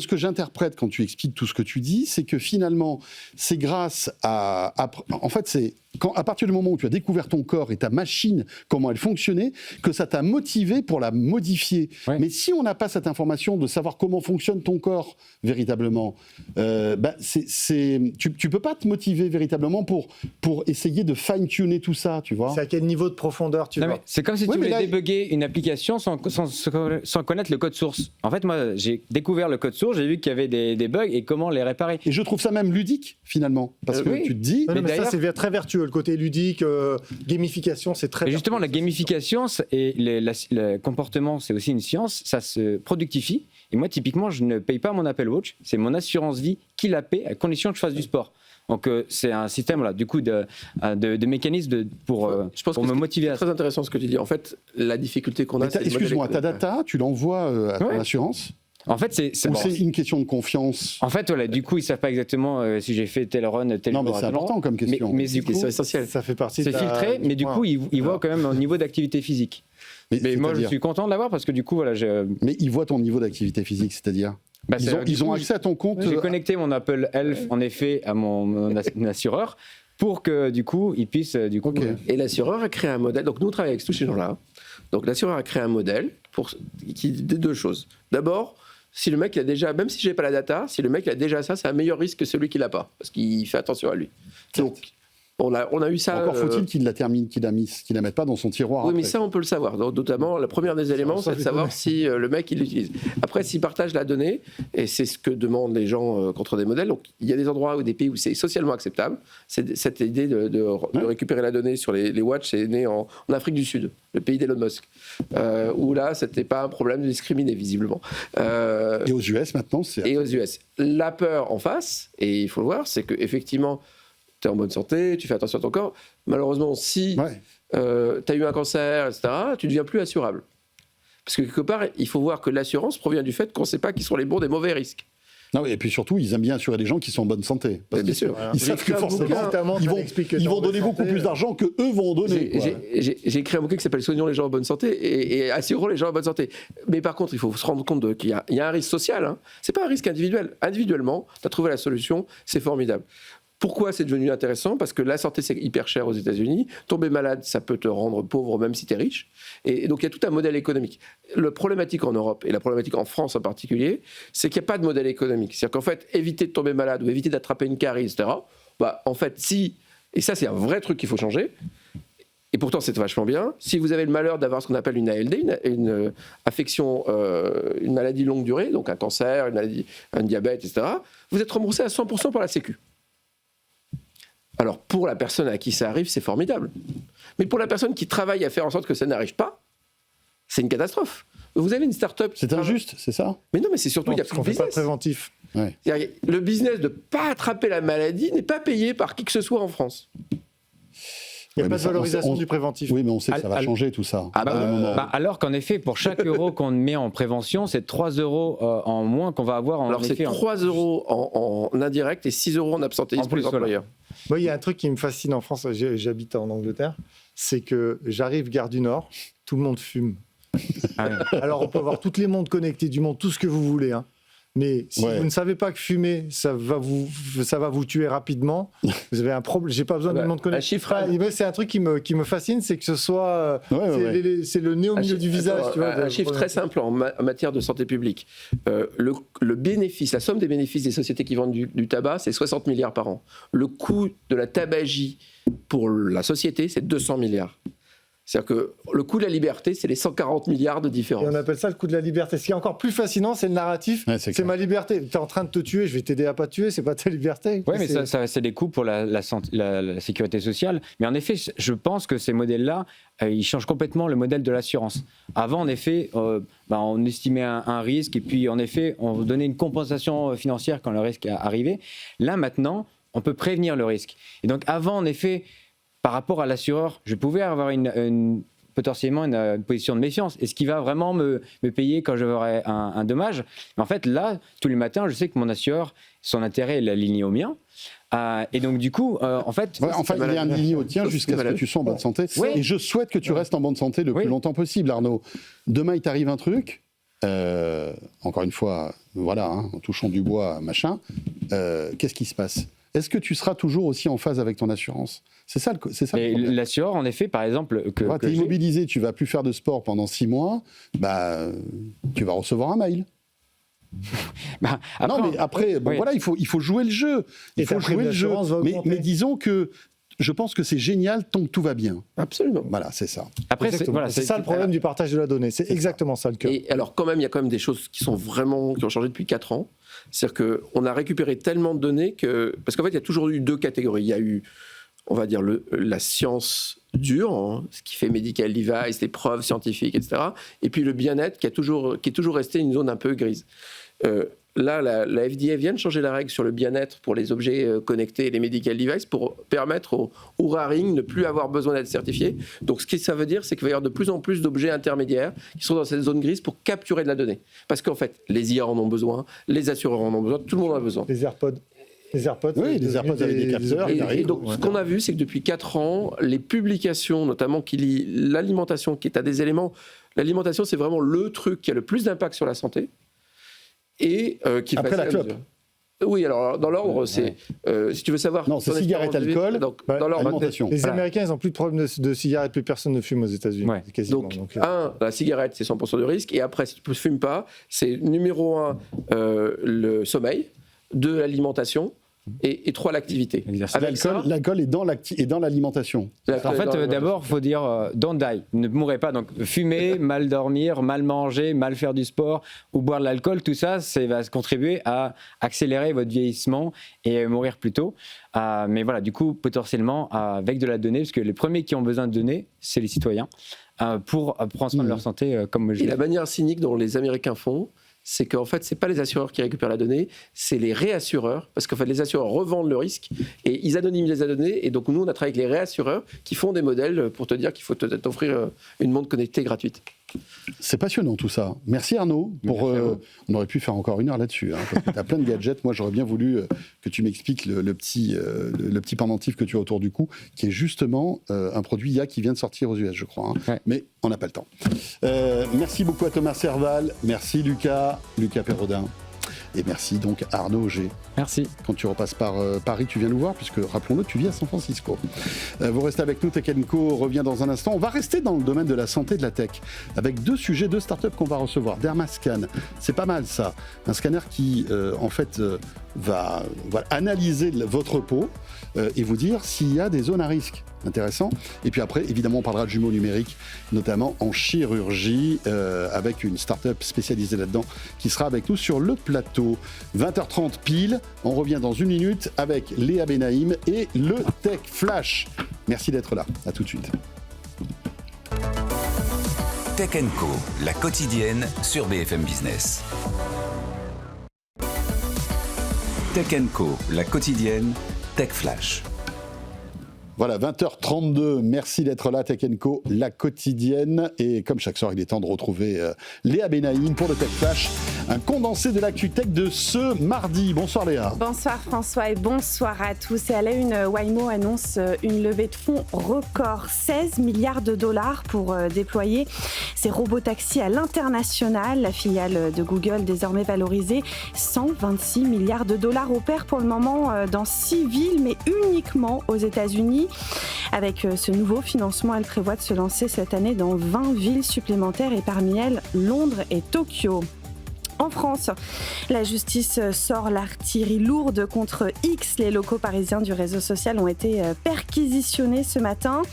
que j'interprète quand tu expliques tout ce que tu dis, c'est que finalement, c'est grâce à en fait, c'est à partir du moment où tu as découvert ton corps et ta machine, comment elle fonctionnait, que ça t'a motivé pour la modifier. Ouais. Mais si on n'a pas cette information de savoir comment fonctionne ton corps véritablement, tu peux pas te motiver véritablement pour essayer de fine-tuner tout ça, tu vois. C'est à quel niveau de profondeur tu vas. C'est comme si tu voulais débugger une application sans connaître le code source. En fait, moi, j'ai découvert le code source, j'ai vu qu'il y avait des bugs et comment les réparer. Et je trouve ça même ludique, finalement. Parce que tu te dis... Mais ça, c'est très vertueux. Le côté ludique, gamification, c'est très... Et justement, la gamification et le comportement, c'est aussi une science. Ça se productifie. Et moi, typiquement, je ne paye pas mon Apple Watch. C'est mon assurance vie qui la paie à condition que je fasse du sport. Donc c'est un système là, du coup de mécanismes pour me motiver. C'est très intéressant ce que tu dis. En fait, la difficulté qu'on a, c'est excuse-moi, ta data, tu l'envoies à ton assurance. En fait, c'est une question de confiance. En fait, voilà, du coup, ils savent pas exactement si j'ai fait tel run, tel. Non, mais c'est important comme question. Mais du coup, c'est essentiel. Ça fait partie. C'est filtré, mais du coup, ils voient quand même un niveau d'activité physique. Mais moi, je suis content de l'avoir parce que du coup, voilà, Mais ils voient ton niveau d'activité physique, c'est-à-dire. Ils ont accès à ton compte. J'ai connecté mon Apple Health, en effet, à mon assureur pour que, du coup, ils puissent... Okay. Et l'assureur a créé un modèle. Donc, nous, on travaille avec tous ces gens-là. Donc, l'assureur a créé un modèle qui dit deux choses. D'abord, si le mec, il a déjà... Même si je n'ai pas la data, si le mec il a déjà ça, c'est un meilleur risque que celui qui ne l'a pas. Parce qu'il fait attention à lui. Donc, on a eu ça... Encore faut-il qu'il la termine, qu'il la mette pas dans son tiroir. Oui, après. mais ça, on peut le savoir. Donc, notamment, la première des éléments, c'est de savoir si le mec, il l'utilise. Après, s'il partage la donnée, et c'est ce que demandent les gens contre des modèles, donc il y a des endroits ou des pays où c'est socialement acceptable. Cette idée de récupérer la donnée sur les watches, c'est né en Afrique du Sud, le pays d'Elon Musk, où là, c'était pas un problème de discriminer, visiblement. Et aux US, maintenant, c'est... Et aux US. La peur en face, et il faut le voir, c'est qu'effectivement... tu es en bonne santé, tu fais attention à ton corps. Malheureusement, si tu as eu un cancer, etc., tu ne deviens plus assurable. Parce que quelque part, il faut voir que l'assurance provient du fait qu'on ne sait pas qui sont les bons des mauvais risques. Non, et puis surtout, ils aiment bien assurer des gens qui sont en bonne santé. Parce bien sûr. Ils savent que forcément, ils vont donner beaucoup plus d'argent qu'eux vont donner. J'ai écrit un bouquin qui s'appelle « Soignons les gens en bonne santé » et assurons les gens en bonne santé. Mais par contre, il faut se rendre compte qu'il y a un risque social. Hein. Ce n'est pas un risque individuel. Individuellement, tu as trouvé la solution, c'est formidable. Pourquoi c'est devenu intéressant ? Parce que la santé, c'est hyper cher aux États-Unis. Tomber malade, ça peut te rendre pauvre même si tu es riche. Et donc, il y a tout un modèle économique. La problématique en Europe, et la problématique en France en particulier, c'est qu'il n'y a pas de modèle économique. C'est-à-dire qu'en fait, éviter de tomber malade ou éviter d'attraper une carie, etc., en fait, et ça, c'est un vrai truc qu'il faut changer, et pourtant, c'est vachement bien. Si vous avez le malheur d'avoir ce qu'on appelle une ALD, une affection, une maladie longue durée, donc un cancer, un diabète, etc., vous êtes remboursé à 100% par la Sécu. Alors, pour la personne à qui ça arrive, c'est formidable. Mais pour la personne qui travaille à faire en sorte que ça n'arrive pas, c'est une catastrophe. Vous avez une start-up... C'est injuste, c'est ça? Mais non, mais c'est surtout, il y a parce plus qu'on de fait pas de business. préventif. Ouais. C'est-à-dire, le business de ne pas attraper la maladie n'est pas payé par qui que ce soit en France. Il n'y a Ouais, pas mais de ça, valorisation on- du préventif. Oui, mais on sait que ça va changer tout ça. Ah bah, À un moment. Alors qu'en effet, pour chaque euro qu'on met en prévention, c'est 3 euros en moins qu'on va avoir en Alors c'est effet. 3 euros en indirect et 6 euros en absentéisme En pour les plus, voilà. employeurs. Moi, il y a un truc qui me fascine en France, j'habite en Angleterre, c'est que j'arrive gare du Nord, tout le monde fume. Ah ouais. Alors on peut avoir toutes les montres connectées du monde, tout ce que vous voulez, hein. Mais si Ouais. vous ne savez pas que fumer, ça va vous tuer rapidement, vous avez un problème. J'ai pas besoin d'une montre Un connectée. chiffre. C'est un truc qui me fascine, c'est que ce soit Ouais, ouais, ouais. c'est le nez au milieu du visage. Tu vois, Un chiffre très simple en matière de santé publique. Le bénéfice, la somme des bénéfices des sociétés qui vendent du tabac, c'est 60 milliards par an. Le coût de la tabagie pour la société, c'est 200 milliards. C'est-à-dire que le coût de la liberté, c'est les 140 milliards de Et différence. on appelle ça le coup de la liberté. Ce qui est encore plus fascinant, c'est le narratif. Ouais, c'est c'est clair. ma liberté. Tu es en train de te tuer, je vais t'aider à pas te tuer, c'est pas ta liberté. Oui, mais C'est- c'est des coûts pour la sécurité sociale. Mais en effet, je pense que ces modèles-là, ils changent complètement le modèle de l'assurance. Avant, en effet, on estimait un risque et puis, en effet, on donnait une compensation financière quand le risque arrivait. Là, maintenant, on peut prévenir le risque. Et donc, avant, en effet, par rapport à l'assureur, je pouvais avoir potentiellement une position de méfiance. Est-ce qu'il va vraiment me payer quand j'aurai un dommage? Mais en fait, là, tous les matins, je sais que mon assureur, son intérêt est aligné au mien. Et donc, du coup, en fait... Ouais, enfin, il est aligné au tien jusqu'à ce que tu sois en bonne santé. Ouais. Et je souhaite que tu restes en bonne santé le plus longtemps possible, Arnaud. Demain, il t'arrive un truc. Encore une fois, voilà, hein, en touchant du bois, machin. Qu'est-ce qui se passe? Est-ce que tu seras toujours aussi en phase avec ton assurance? C'est ça le Et problème. l'assureur, en effet, par exemple... Tu es immobilisé, tu vas plus faire de sport pendant 6 mois, tu vas recevoir un mail. Non, mais après, bon, oui. voilà, il faut jouer le jeu. Il Et ta faut prime jouer le jeu. d'assurance va augmenter. Mais disons que je pense que c'est génial tant que tout va bien. Absolument. Voilà, c'est ça. Après, Exactement. C'est ça le problème du partage de la donnée. C'est exactement ça le cœur. Et alors, quand même, il y a quand même des choses qui ont changé depuis 4 ans. C'est-à-dire qu'on a récupéré tellement de données que... Parce qu'en fait, il y a toujours eu 2 catégories. Il y a eu, on va dire, la science dure, hein, ce qui fait medical device, les preuves scientifiques, etc. Et puis le bien-être qui est toujours resté une zone un peu grise. Là, la FDA vient de changer la règle sur le bien-être pour les objets connectés et les medical devices pour permettre au Oura Ring de ne plus avoir besoin d'être certifié. Donc, ce que ça veut dire, c'est qu'il va y avoir de plus en plus d'objets intermédiaires qui sont dans cette zone grise pour capturer de la donnée. Parce qu'en fait, les IA en ont besoin, les assureurs en ont besoin, tout le monde en a besoin. Les AirPods. Les AirPods, Oui, les AirPods avec des capteurs. Et donc, ce qu'on a vu, c'est que depuis 4 ans, les publications, notamment qui lient l'alimentation, qui est à des éléments... L'alimentation, c'est vraiment le truc qui a le plus d'impact sur la santé. Et qui Après la clope. Oui, alors dans l'ordre, c'est si tu veux savoir. Non, c'est ton cigarette, espérance de vie, alcool, donc, ouais, dans l'ordre, alimentation. Les Voilà. Américains, ils n'ont plus de problème de cigarettes, plus personne ne fume aux États-Unis. Ouais. Quasiment. Donc, la cigarette, c'est 100% de risque. Et après, si tu ne fumes pas, c'est numéro 1, le sommeil, 2, l'alimentation, et 3, l'activité. Avec ça, L'alcool est dans l'alimentation. En fait, d'abord, il faut dire don't die, ne mourrez pas. Donc, fumer, mal dormir, mal manger, mal faire du sport ou boire de l'alcool, tout ça, ça va contribuer à accélérer votre vieillissement et mourir plus tôt. Mais voilà, du coup, potentiellement, avec de la donnée, parce que les premiers qui ont besoin de données, c'est les citoyens, pour prendre soin de leur santé, comme je et la manière cynique dont les Américains font, c'est qu'en fait, ce n'est pas les assureurs qui récupèrent la donnée, c'est les réassureurs, parce qu'en fait, les assureurs revendent le risque et ils anonymisent les données. Et donc, nous, on a travaillé avec les réassureurs qui font des modèles pour te dire qu'il faut t'offrir une montre connectée gratuite. C'est passionnant tout ça. Merci Arnaud. On aurait pu faire encore 1 heure là-dessus. Hein, parce que tu as plein de gadgets. Moi, j'aurais bien voulu que tu m'expliques le petit pendentif que tu as autour du cou, qui est justement un produit IA qui vient de sortir aux US, je crois. Hein. Ouais. Mais on n'a pas le temps. Merci beaucoup à Thomas Serval. Merci Lucas Perrodin. Et merci donc à Arnaud Auger. Merci. Quand tu repasses par Paris, tu viens nous voir, puisque, rappelons-le, tu vis à San Francisco. Vous restez avec nous, Tech & Co revient dans un instant. On va rester dans le domaine de la santé et de la tech, avec 2 sujets, 2 startups qu'on va recevoir. Dermascan, c'est pas mal ça. Un scanner qui, va analyser votre peau et vous dire s'il y a des zones à risque. Intéressant. Et puis après, évidemment, on parlera de jumeaux numériques, notamment en chirurgie, avec une start-up spécialisée là-dedans qui sera avec nous sur le plateau. 20h30 pile, on revient dans 1 minute avec Léa Benaïm et le Tech Flash. Merci d'être là. À tout de suite. Tech Co, la quotidienne sur BFM Business. Tech Co, la quotidienne, Tech Flash. Voilà, 20h32, merci d'être là, Tech Co, la quotidienne. Et comme chaque soir, il est temps de retrouver Léa Benaïm pour le Tech Flash, un condensé de l'actu tech de ce mardi. Bonsoir Léa. Bonsoir François et bonsoir à tous. Et à la une, Waymo annonce une levée de fonds record, 16 milliards de dollars pour déployer ses robotaxis à l'international. La filiale de Google, désormais valorisée 126 milliards de dollars, opère pour le moment dans 6 villes, mais uniquement aux États-Unis. Avec ce nouveau financement, elle prévoit de se lancer cette année dans 20 villes supplémentaires et parmi elles, Londres et Tokyo. En France, la justice sort l'artillerie lourde contre X. Les locaux parisiens du réseau social ont été perquisitionnés ce matin.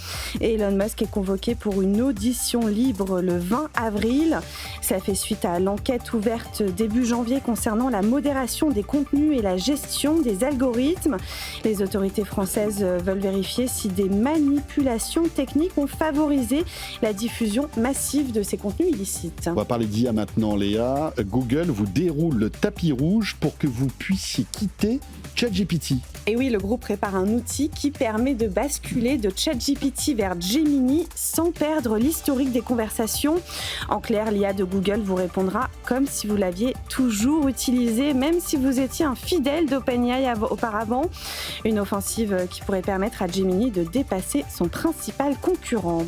Et Elon Musk est convoqué pour une audition libre le 20 avril. Ça fait suite à l'enquête ouverte début janvier concernant la modération des contenus et la gestion des algorithmes. Les autorités françaises veulent vérifier si des manipulations techniques ont favorisé la diffusion massive de ces contenus illicites. On va parler d'IA maintenant, Léa. Google vous déroule le tapis rouge pour que vous puissiez quitter ChatGPT. Et oui, le groupe prépare un outil qui permet de basculer de ChatGPT vers Gemini sans perdre l'historique des conversations. En clair, l'IA de Google vous répondra comme si vous l'aviez toujours utilisé, même si vous étiez un fidèle d'OpenAI auparavant. Une offensive qui pourrait permettre à Gemini de dépasser son principal concurrent.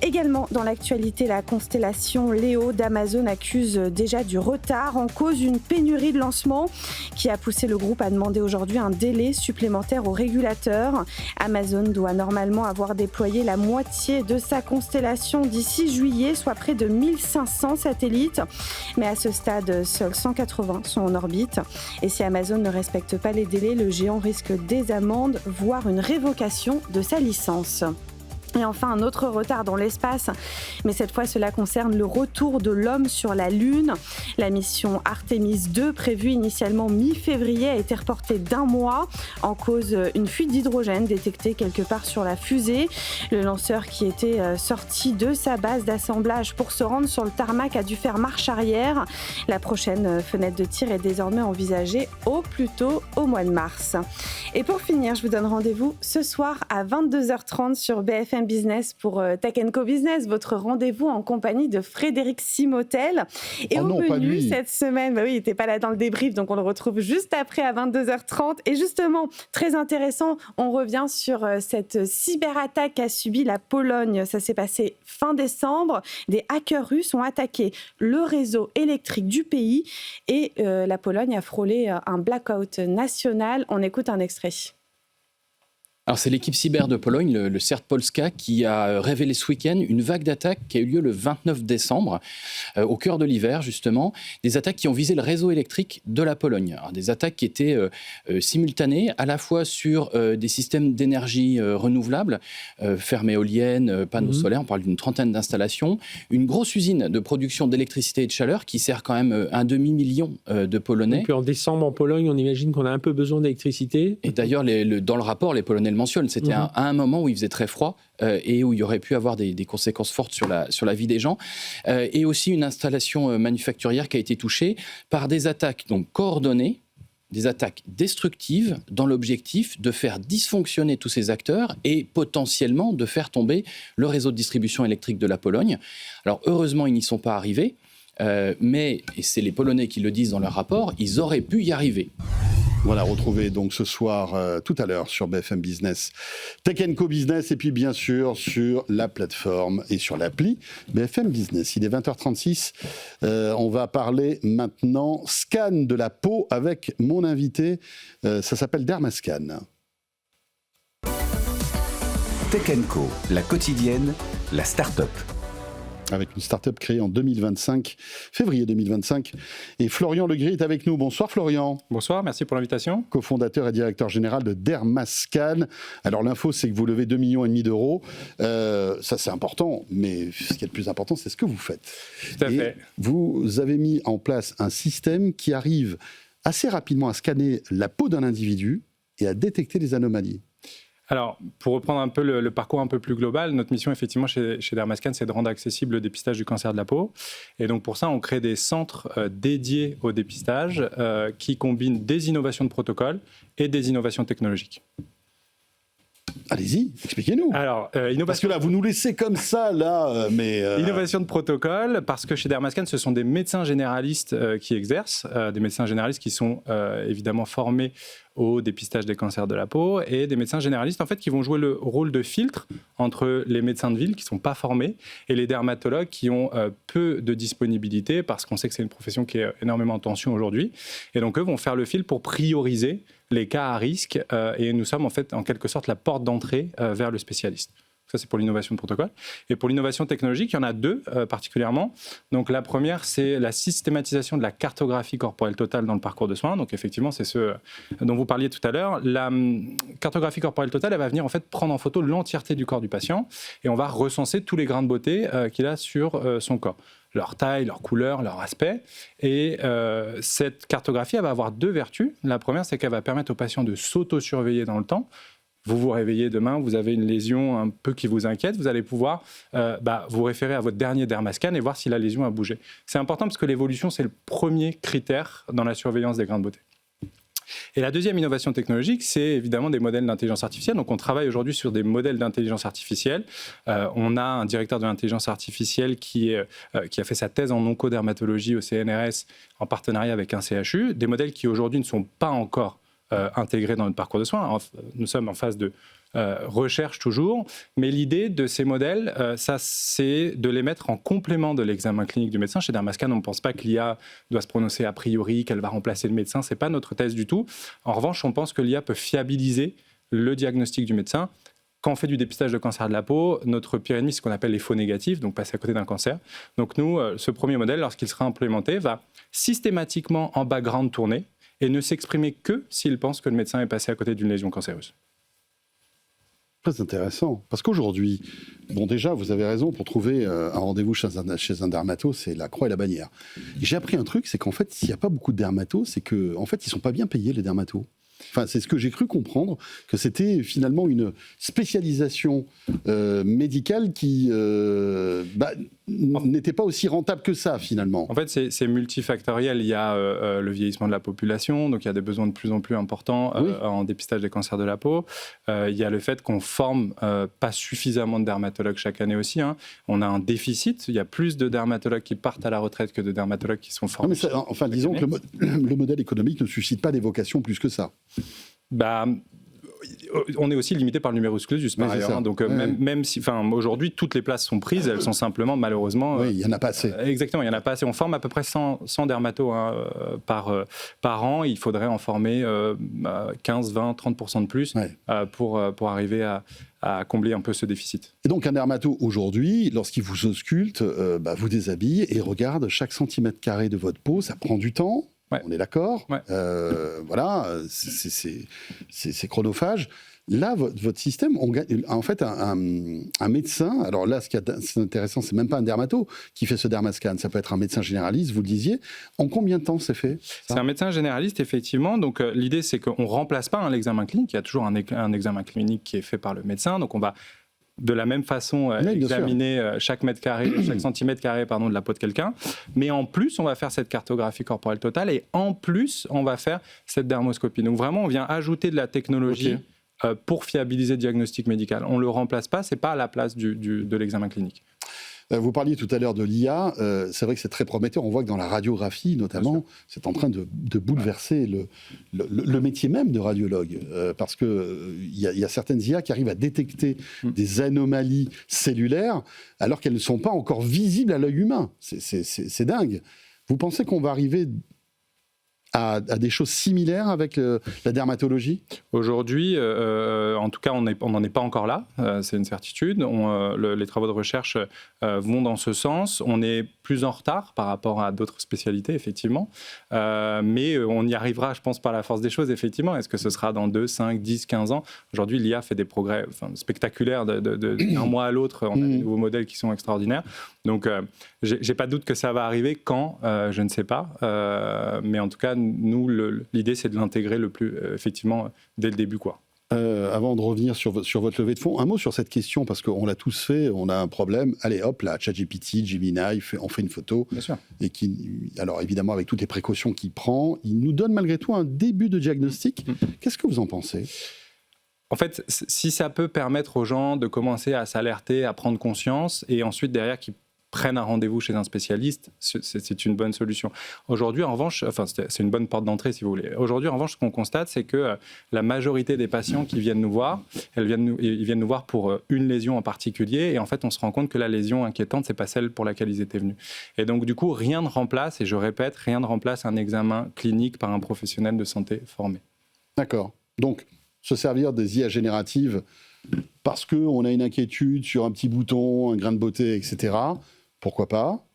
Également dans l'actualité, la constellation Léo d'Amazon accuse déjà du retard en cause une pénurie de lancement qui a poussé le groupe à demander aujourd'hui un délai supplémentaire aux régulateurs. Amazon doit normalement avoir déployé la moitié de sa constellation d'ici juillet, soit près de 1500 satellites. Mais à ce stade, seuls 180 sont en orbite. Et si Amazon ne respecte pas les délais, le géant risque des amendes, voire une révocation de sa licence. Et enfin, un autre retard dans l'espace, mais cette fois cela concerne le retour de l'homme sur la Lune. La mission Artemis 2, prévue initialement mi-février, a été reportée d'1 mois en cause une fuite d'hydrogène détectée quelque part sur la fusée. Le lanceur qui était sorti de sa base d'assemblage pour se rendre sur le tarmac a dû faire marche arrière. La prochaine fenêtre de tir est désormais envisagée au plus tôt au mois de mars. Et pour finir, je vous donne rendez-vous ce soir à 22h30 sur BFM Business pour Tech Co Business, votre rendez-vous en compagnie de Frédéric Simotel. Et au menu cette semaine, il n'était pas là dans le débrief, donc on le retrouve juste après à 22h30. Et justement, très intéressant, on revient sur cette cyberattaque qu'a subie la Pologne. Ça s'est passé fin décembre. Des hackers russes ont attaqué le réseau électrique du pays et la Pologne a frôlé un blackout national. On écoute un extrait. Alors c'est l'équipe cyber de Pologne, le CERT Polska, qui a révélé ce week-end une vague d'attaques qui a eu lieu le 29 décembre, au cœur de l'hiver justement, des attaques qui ont visé le réseau électrique de la Pologne. Alors, des attaques qui étaient simultanées à la fois sur des systèmes d'énergie renouvelables, fermes éoliennes, panneaux solaires, on parle d'une trentaine d'installations, une grosse usine de production d'électricité et de chaleur qui sert quand même un demi-million de Polonais. Et puis en décembre en Pologne, on imagine qu'on a un peu besoin d'électricité. Et d'ailleurs, dans le rapport, les Polonais le mentionnent, c'était à un moment où il faisait très froid et où il y aurait pu avoir des conséquences fortes sur la vie des gens. Et aussi une installation manufacturière qui a été touchée par des attaques donc coordonnées, des attaques destructives dans l'objectif de faire dysfonctionner tous ces acteurs et potentiellement de faire tomber le réseau de distribution électrique de la Pologne. Alors heureusement, ils n'y sont pas arrivés, mais, et c'est les Polonais qui le disent dans leur rapport, ils auraient pu y arriver. Voilà, retrouvez donc ce soir, tout à l'heure, sur BFM Business, Tech Co Business, et puis bien sûr sur la plateforme et sur l'appli BFM Business. Il est 20h36, on va parler maintenant scan de la peau avec mon invité, ça s'appelle Dermascan. Tech Co, la quotidienne, la start-up. Avec une start-up créée en 2025, février 2025. Et Florian Legris est avec nous. Bonsoir Florian. Bonsoir, merci pour l'invitation. Cofondateur et directeur général de Dermascan. Alors l'info, c'est que vous levez 2,5 millions d'euros. Ça c'est important, mais ce qui est le plus important, c'est ce que vous faites. Tout à fait. Vous avez mis en place un système qui arrive assez rapidement à scanner la peau d'un individu et à détecter les anomalies. Alors, pour reprendre un peu le parcours un peu plus global, notre mission, effectivement, chez Dermascan, c'est de rendre accessible le dépistage du cancer de la peau. Et donc, pour ça, on crée des centres dédiés au dépistage qui combinent des innovations de protocole et des innovations technologiques. Allez-y, expliquez-nous. Alors, Parce que là, vous nous laissez comme ça, là, mais... Innovation de protocole, parce que chez Dermascan, ce sont des médecins généralistes qui exercent, des médecins généralistes qui sont évidemment formés au dépistage des cancers de la peau, et des médecins généralistes en fait qui vont jouer le rôle de filtre entre les médecins de ville qui ne sont pas formés et les dermatologues qui ont peu de disponibilité, parce qu'on sait que c'est une profession qui est énormément en tension aujourd'hui. Et donc eux vont faire le fil pour prioriser les cas à risque, et nous sommes en fait en quelque sorte la porte d'entrée vers le spécialiste. Ça, c'est pour l'innovation de protocole. Et pour l'innovation technologique, il y en a deux particulièrement. Donc, la première, c'est la systématisation de la cartographie corporelle totale dans le parcours de soins. Donc, effectivement, c'est ce dont vous parliez tout à l'heure. La cartographie corporelle totale, elle va venir en fait prendre en photo l'entièreté du corps du patient et on va recenser tous les grains de beauté qu'il a sur son corps. Leur taille, leur couleur, leur aspect. Et cette cartographie, elle va avoir deux vertus. La première, c'est qu'elle va permettre au patient de s'auto-surveiller dans le temps. Vous vous réveillez demain, vous avez une lésion un peu qui vous inquiète, vous allez pouvoir vous référer à votre dernier Dermascan et voir si la lésion a bougé. C'est important parce que l'évolution, c'est le premier critère dans la surveillance des grains de beauté. Et la deuxième innovation technologique, c'est évidemment des modèles d'intelligence artificielle. Donc on travaille aujourd'hui sur des modèles d'intelligence artificielle. On a un directeur de l'intelligence artificielle qui a fait sa thèse en oncodermatologie au CNRS en partenariat avec un CHU. Des modèles qui aujourd'hui ne sont pas encore intégrés dans notre parcours de soins. Nous sommes en phase de recherche toujours, mais l'idée de ces modèles, c'est de les mettre en complément de l'examen clinique du médecin. Chez Dermascan, on ne pense pas que l'IA doit se prononcer a priori, qu'elle va remplacer le médecin. Ce n'est pas notre thèse du tout. En revanche, on pense que l'IA peut fiabiliser le diagnostic du médecin. Quand on fait du dépistage de cancer de la peau, notre pire ennemi, c'est ce qu'on appelle les faux négatifs, donc passer à côté d'un cancer. Donc nous, ce premier modèle, lorsqu'il sera implémenté, va systématiquement en background tourner et ne s'exprimer que s'il pense que le médecin est passé à côté d'une lésion cancéreuse. Très intéressant. Parce qu'aujourd'hui, bon déjà, vous avez raison, pour trouver un rendez-vous chez un dermato, c'est la croix et la bannière. J'ai appris un truc, c'est qu'en fait, s'il n'y a pas beaucoup de dermatos, c'est qu'en fait, ils ne sont pas bien payés, les dermatos. Enfin, c'est ce que j'ai cru comprendre, que c'était finalement une spécialisation médicale qui n'était pas aussi rentable que ça, finalement. En fait, c'est multifactoriel. Il y a le vieillissement de la population, donc il y a des besoins de plus en plus importants en dépistage des cancers de la peau. Il y a le fait qu'on forme pas suffisamment de dermatologues chaque année aussi. Hein. On a un déficit. Il y a plus de dermatologues qui partent à la retraite que de dermatologues qui sont formés. Non, mais disons que le modèle économique ne suscite pas des vocations plus que ça. On est aussi limité par le numerus clausus, par ailleurs. Hein, donc, même si, aujourd'hui, toutes les places sont prises, elles sont simplement, malheureusement... Oui, il n'y en a pas assez. Exactement, il n'y en a pas assez. On forme à peu près 100 dermatos par an. Il faudrait en former 15, 20, 30% de plus pour arriver à combler un peu ce déficit. Et donc, un dermato, aujourd'hui, lorsqu'il vous ausculte, vous déshabille et regarde chaque centimètre carré de votre peau. Ça prend du temps. Ouais. On est d'accord. Ouais. Voilà, c'est chronophage. Là, votre système, en fait, un médecin, alors là, c'est intéressant, c'est même pas un dermato qui fait ce dermascan, ça peut être un médecin généraliste, vous le disiez. En combien de temps c'est fait, ça ? C'est un médecin généraliste, effectivement. Donc, l'idée, c'est qu'on ne remplace pas l'examen clinique. Il y a toujours un examen clinique qui est fait par le médecin. Donc, on va de la même façon examiner chaque mètre carré, chaque centimètre carré de la peau de quelqu'un. Mais en plus, on va faire cette cartographie corporelle totale et en plus, on va faire cette dermoscopie. Donc vraiment, on vient ajouter de la technologie pour fiabiliser le diagnostic médical. On ne le remplace pas, ce n'est pas à la place de l'examen clinique. Vous parliez tout à l'heure de l'IA, c'est vrai que c'est très prometteur. On voit que dans la radiographie, notamment, c'est en train de bouleverser le métier même de radiologue. Parce qu'il y a certaines IA qui arrivent à détecter des anomalies cellulaires alors qu'elles ne sont pas encore visibles à l'œil humain. C'est dingue. Vous pensez qu'on va arriver à des choses similaires avec la dermatologie ? Aujourd'hui, en tout cas, on n'en est pas encore là, c'est une certitude. Les travaux de recherche vont dans ce sens. On est plus en retard par rapport à d'autres spécialités, effectivement. Mais on y arrivera, je pense, par la force des choses, effectivement. Est-ce que ce sera dans 2, 5, 10, 15 ans ? Aujourd'hui, l'IA fait des progrès spectaculaires d'un mois à l'autre. On a des nouveaux modèles qui sont extraordinaires. Donc, j'ai pas de doute que ça va arriver. Quand ? Je ne sais pas. Mais en tout cas, nous, l'idée, c'est de l'intégrer effectivement, dès le début, quoi. avant de revenir sur votre levée de fonds, un mot sur cette question, parce qu'on l'a tous fait, on a un problème. Allez, hop, là, ChatGPT, Gemini, on fait une photo. Bien sûr. Et alors évidemment, avec toutes les précautions qu'il prend, il nous donne malgré tout un début de diagnostic. Qu'est-ce que vous en pensez ? En fait, si ça peut permettre aux gens de commencer à s'alerter, à prendre conscience, et ensuite derrière qu'ils prennent un rendez-vous chez un spécialiste, c'est une bonne solution. Aujourd'hui, en revanche, c'est une bonne porte d'entrée si vous voulez. Aujourd'hui, en revanche, ce qu'on constate, c'est que la majorité des patients qui viennent nous voir, ils viennent nous voir pour une lésion en particulier, et en fait, on se rend compte que la lésion inquiétante, c'est pas celle pour laquelle ils étaient venus. Et donc, du coup, rien ne remplace, et je répète, rien ne remplace un examen clinique par un professionnel de santé formé. D'accord. Donc, se servir des IA génératives parce qu'on a une inquiétude sur un petit bouton, un grain de beauté, etc., pourquoi pas,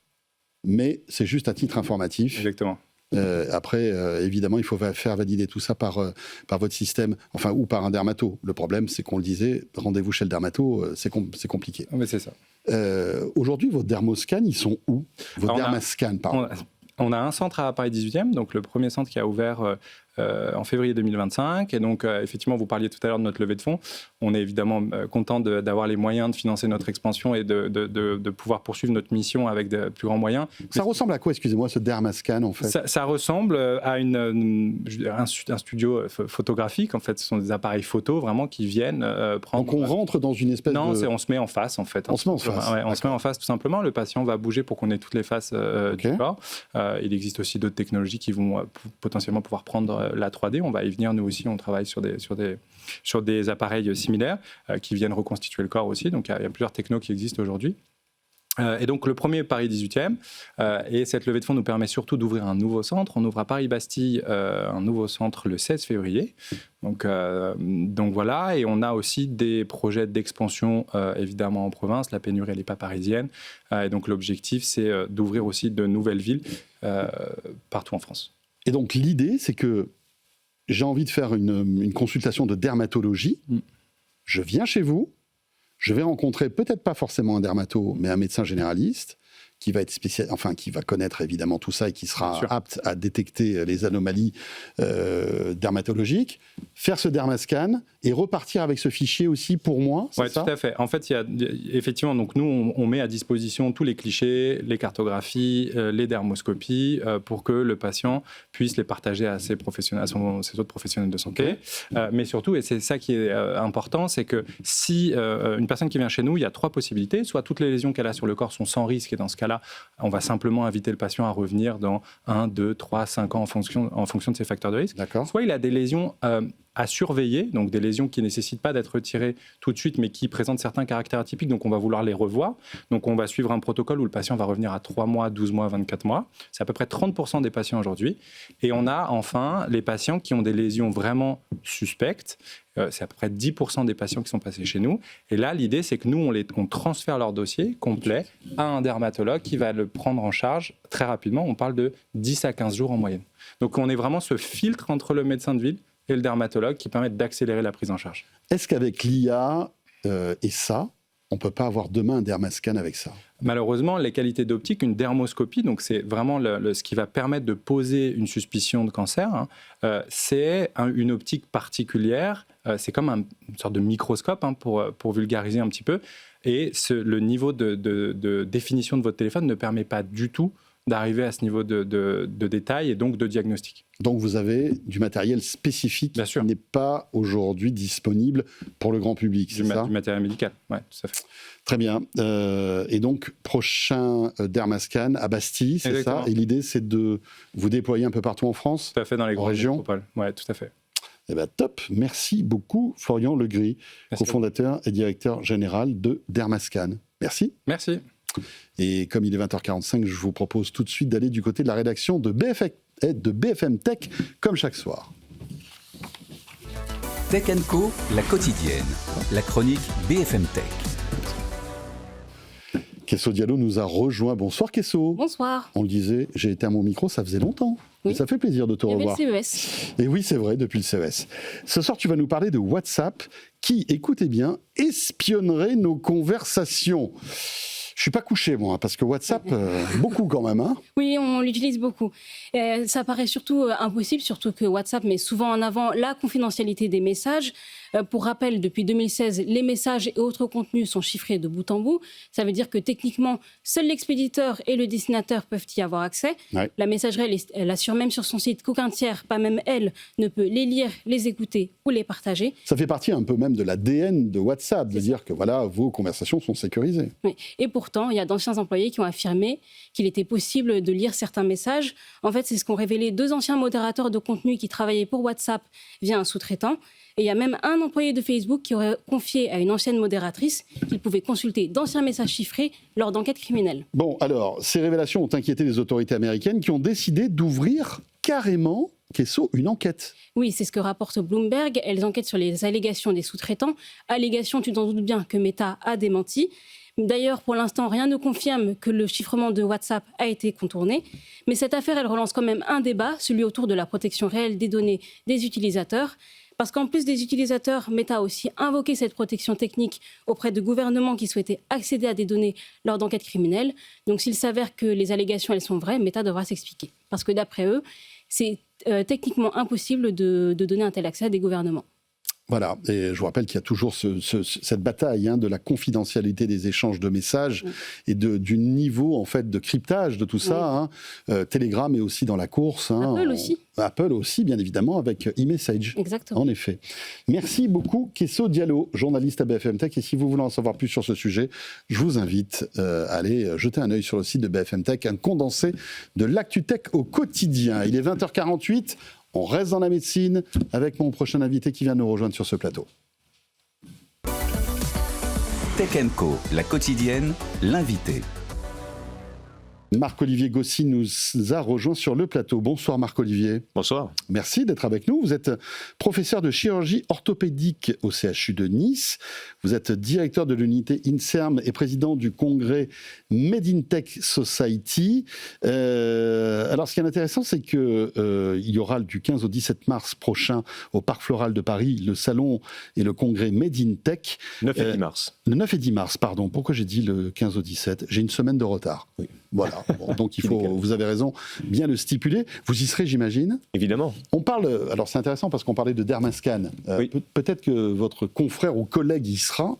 mais c'est juste à titre informatif. Exactement. Après, évidemment, il faut faire valider tout ça par votre système, ou par un dermato. Le problème, c'est qu'on le disait, rendez-vous chez le dermato, c'est compliqué. Mais c'est ça. Aujourd'hui, vos dermoscans, ils sont où ? Vos dermascans, pardon. On a un centre à Paris 18e, donc le premier centre qui a ouvert en février 2025. Et donc, effectivement, vous parliez tout à l'heure de notre levée de fonds. On est évidemment content d'avoir les moyens de financer notre expansion et de pouvoir poursuivre notre mission avec de plus grands moyens. Ça ressemble à quoi, excusez-moi, ce dermascan, en fait ? Ça ressemble à un studio photographique. En fait, ce sont des appareils photo vraiment qui viennent prendre... Donc, on rentre dans une espèce Non, de... on se met en face, en fait. On se met en face. Ouais, on se met en face, tout simplement. Le patient va bouger pour qu'on ait toutes les faces du corps. Il existe aussi d'autres technologies qui vont potentiellement pouvoir prendre la 3D. On va y venir, nous aussi, on travaille sur des appareils similaires qui viennent reconstituer le corps aussi. Donc, il y a plusieurs technos qui existent aujourd'hui. Et donc, le premier Paris 18e, et cette levée de fonds nous permet surtout d'ouvrir un nouveau centre. On ouvre à Paris-Bastille un nouveau centre le 16 février. Donc voilà, et on a aussi des projets d'expansion, évidemment, en province. La pénurie, elle n'est pas parisienne. Et donc, l'objectif, c'est d'ouvrir aussi de nouvelles villes partout en France. Et donc, l'idée, c'est que j'ai envie de faire une consultation de dermatologie. Je viens chez vous. Je vais rencontrer peut-être pas forcément un dermato, mais un médecin généraliste qui va être qui va connaître évidemment tout ça et qui sera apte à détecter les anomalies dermatologiques, faire ce dermascan et repartir avec ce fichier aussi pour moi, c'est ça ? Oui, tout à fait. En fait, effectivement, donc nous, on met à disposition tous les clichés, les cartographies, les dermoscopies, pour que le patient puisse les partager à ses autres professionnels de santé. Mais surtout, et c'est ça qui est important, c'est que si une personne qui vient chez nous, il y a 3 possibilités. Soit toutes les lésions qu'elle a sur le corps sont sans risque, et dans ce cas-là, on va simplement inviter le patient à revenir dans 1, 2, 3, 5 ans en fonction de ses facteurs de risque. Soit il a des lésions à surveiller, donc des lésions qui ne nécessitent pas d'être retirées tout de suite, mais qui présentent certains caractères atypiques, donc on va vouloir les revoir. Donc on va suivre un protocole où le patient va revenir à 3 mois, 12 mois, 24 mois. C'est à peu près 30% des patients aujourd'hui. Et on a enfin les patients qui ont des lésions vraiment suspectes. C'est à peu près 10% des patients qui sont passés chez nous. Et là, l'idée, c'est que nous, on transfère leur dossier complet à un dermatologue qui va le prendre en charge très rapidement. On parle de 10 à 15 jours en moyenne. Donc on est vraiment ce filtre entre le médecin de ville et le dermatologue qui permettent d'accélérer la prise en charge. Est-ce qu'avec l'IA et ça, on ne peut pas avoir demain un dermascan avec ça ? Malheureusement, les qualités d'optique, une dermoscopie, donc c'est vraiment ce qui va permettre de poser une suspicion de cancer, c'est une optique particulière, c'est comme une sorte de microscope, pour vulgariser un petit peu, et le niveau de définition de votre téléphone ne permet pas du tout d'arriver à ce niveau de détail et donc de diagnostic. Donc vous avez du matériel spécifique qui n'est pas aujourd'hui disponible pour le grand public, c'est ça ? Du matériel médical, oui, tout à fait. Très bien. Et donc, prochain dermascan à Bastille, c'est ça ? Et l'idée, c'est de vous déployer un peu partout en France ? Tout à fait, dans les grandes régions ? Oui, tout à fait. Eh bien, top. Merci beaucoup, Florian Legris, cofondateur et directeur général de Dermascan. Merci. Merci. Et comme il est 20h45, je vous propose tout de suite d'aller du côté de la rédaction de BFM Tech, comme chaque soir. Tech & Co, la quotidienne, la chronique BFM Tech. Kesso Diallo nous a rejoint. Bonsoir Kesso. Bonsoir. On le disait, j'ai été à mon micro, ça faisait longtemps. Oui. Et ça fait plaisir de te revoir. Depuis le CES. Et oui, c'est vrai, depuis le CES. Ce soir, tu vas nous parler de WhatsApp qui, écoutez bien, espionnerait nos conversations. Je suis pas couché, moi, parce que WhatsApp, beaucoup quand même. Hein. Oui, on l'utilise beaucoup. Ça paraît surtout impossible, surtout que WhatsApp met souvent en avant la confidentialité des messages. Pour rappel, depuis 2016, les messages et autres contenus sont chiffrés de bout en bout. Ça veut dire que techniquement, seul l'expéditeur et le destinataire peuvent y avoir accès. Ouais. La messagerie, elle assure même sur son site qu'aucun tiers, pas même elle, ne peut les lire, les écouter ou les partager. Ça fait partie un peu même de l'ADN de WhatsApp, de dire que voilà, vos conversations sont sécurisées. Oui. Et pourtant, il y a d'anciens employés qui ont affirmé qu'il était possible de lire certains messages. En fait, c'est ce qu'ont révélé 2 anciens modérateurs de contenu qui travaillaient pour WhatsApp via un sous-traitant. Et il y a même un employé de Facebook qui aurait confié à une ancienne modératrice qu'il pouvait consulter d'anciens messages chiffrés lors d'enquêtes criminelles. Bon, alors, ces révélations ont inquiété les autorités américaines qui ont décidé d'ouvrir carrément, Queso, une enquête. Oui, c'est ce que rapporte Bloomberg. Elles enquêtent sur les allégations des sous-traitants. Allégations, tu t'en doutes bien, que Meta a démenti. D'ailleurs, pour l'instant, rien ne confirme que le chiffrement de WhatsApp a été contourné. Mais cette affaire, elle relance quand même un débat, celui autour de la protection réelle des données des utilisateurs. Parce qu'en plus des utilisateurs, Meta a aussi invoqué cette protection technique auprès de gouvernements qui souhaitaient accéder à des données lors d'enquêtes criminelles. Donc s'il s'avère que les allégations elles sont vraies, Meta devra s'expliquer. Parce que d'après eux, c'est techniquement impossible de donner un tel accès à des gouvernements. Voilà, et je vous rappelle qu'il y a toujours cette bataille de la confidentialité des échanges de messages et du niveau en fait de cryptage de tout ça. Telegram est aussi dans la course. Apple aussi. Apple aussi, bien évidemment, avec eMessage. Exactement. En effet. Merci beaucoup, Queso Diallo, journaliste à BFM Tech. Et si vous voulez en savoir plus sur ce sujet, je vous invite à aller jeter un œil sur le site de BFM Tech, un condensé de l'ActuTech au quotidien. Il est 20h48. On reste dans la médecine avec mon prochain invité qui vient nous rejoindre sur ce plateau. Tech & Co, la quotidienne, l'invité. Marc-Olivier Gossy nous a rejoint sur le plateau. Bonsoir Marc-Olivier. Bonsoir. Merci d'être avec nous. Vous êtes professeur de chirurgie orthopédique au CHU de Nice. Vous êtes directeur de l'unité INSERM et président du congrès Made in Tech Society. Alors ce qui est intéressant, c'est qu'il y aura du 15 au 17 mars prochain au Parc Floral de Paris le salon et le congrès Made in Tech. 9 et 10 mars. Le 9 et 10 mars, pardon. Pourquoi j'ai dit le 15 au 17 ? J'ai une semaine de retard. Oui. Voilà, bon, donc il faut, vous avez raison, bien le stipuler. Vous y serez, j'imagine ? Évidemment. On parle, alors c'est intéressant parce qu'on parlait de Dermascan. Oui. Peut-être que votre confrère ou collègue y sera,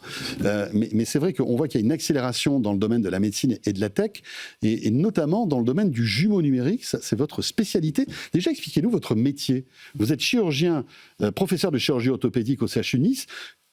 mais c'est vrai qu'on voit qu'il y a une accélération dans le domaine de la médecine et de la tech, et notamment dans le domaine du jumeau numérique. Ça, c'est votre spécialité. Déjà, expliquez-nous votre métier. Vous êtes chirurgien, professeur de chirurgie orthopédique au CHU Nice.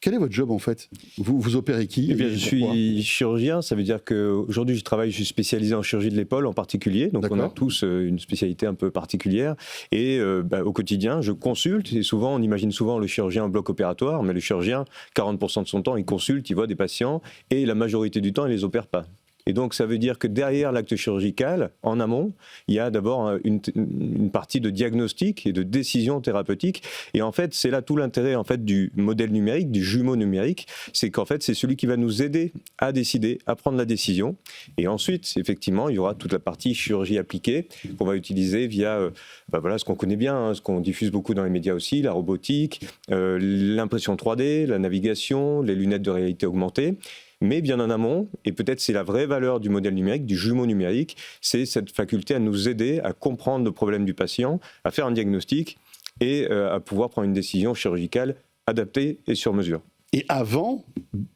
Quel est votre job en fait ? Vous opérez qui ? Eh bien, je suis chirurgien, ça veut dire qu'aujourd'hui je suis spécialisé en chirurgie de l'épaule en particulier, donc on a tous une spécialité un peu particulière, et au quotidien je consulte, et souvent on imagine souvent le chirurgien en bloc opératoire, mais le chirurgien, 40% de son temps il consulte, il voit des patients, et la majorité du temps il ne les opère pas. Et donc, ça veut dire que derrière l'acte chirurgical, en amont, il y a d'abord une partie de diagnostic et de décision thérapeutique. Et en fait, c'est là tout l'intérêt en fait, du modèle numérique, du jumeau numérique. C'est qu'en fait, c'est celui qui va nous aider à décider, à prendre la décision. Et ensuite, effectivement, il y aura toute la partie chirurgie appliquée qu'on va utiliser via voilà, ce qu'on connaît bien, ce qu'on diffuse beaucoup dans les médias aussi, la robotique, l'impression 3D, la navigation, les lunettes de réalité augmentée. Mais bien en amont, et peut-être c'est la vraie valeur du modèle numérique, du jumeau numérique, c'est cette faculté à nous aider à comprendre le problème du patient, à faire un diagnostic et à pouvoir prendre une décision chirurgicale adaptée et sur mesure. Et avant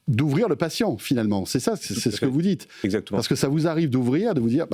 d'ouvrir le patient, finalement. C'est ça, c'est ce que vous dites. Exactement. Parce que ça vous arrive d'ouvrir, de vous dire,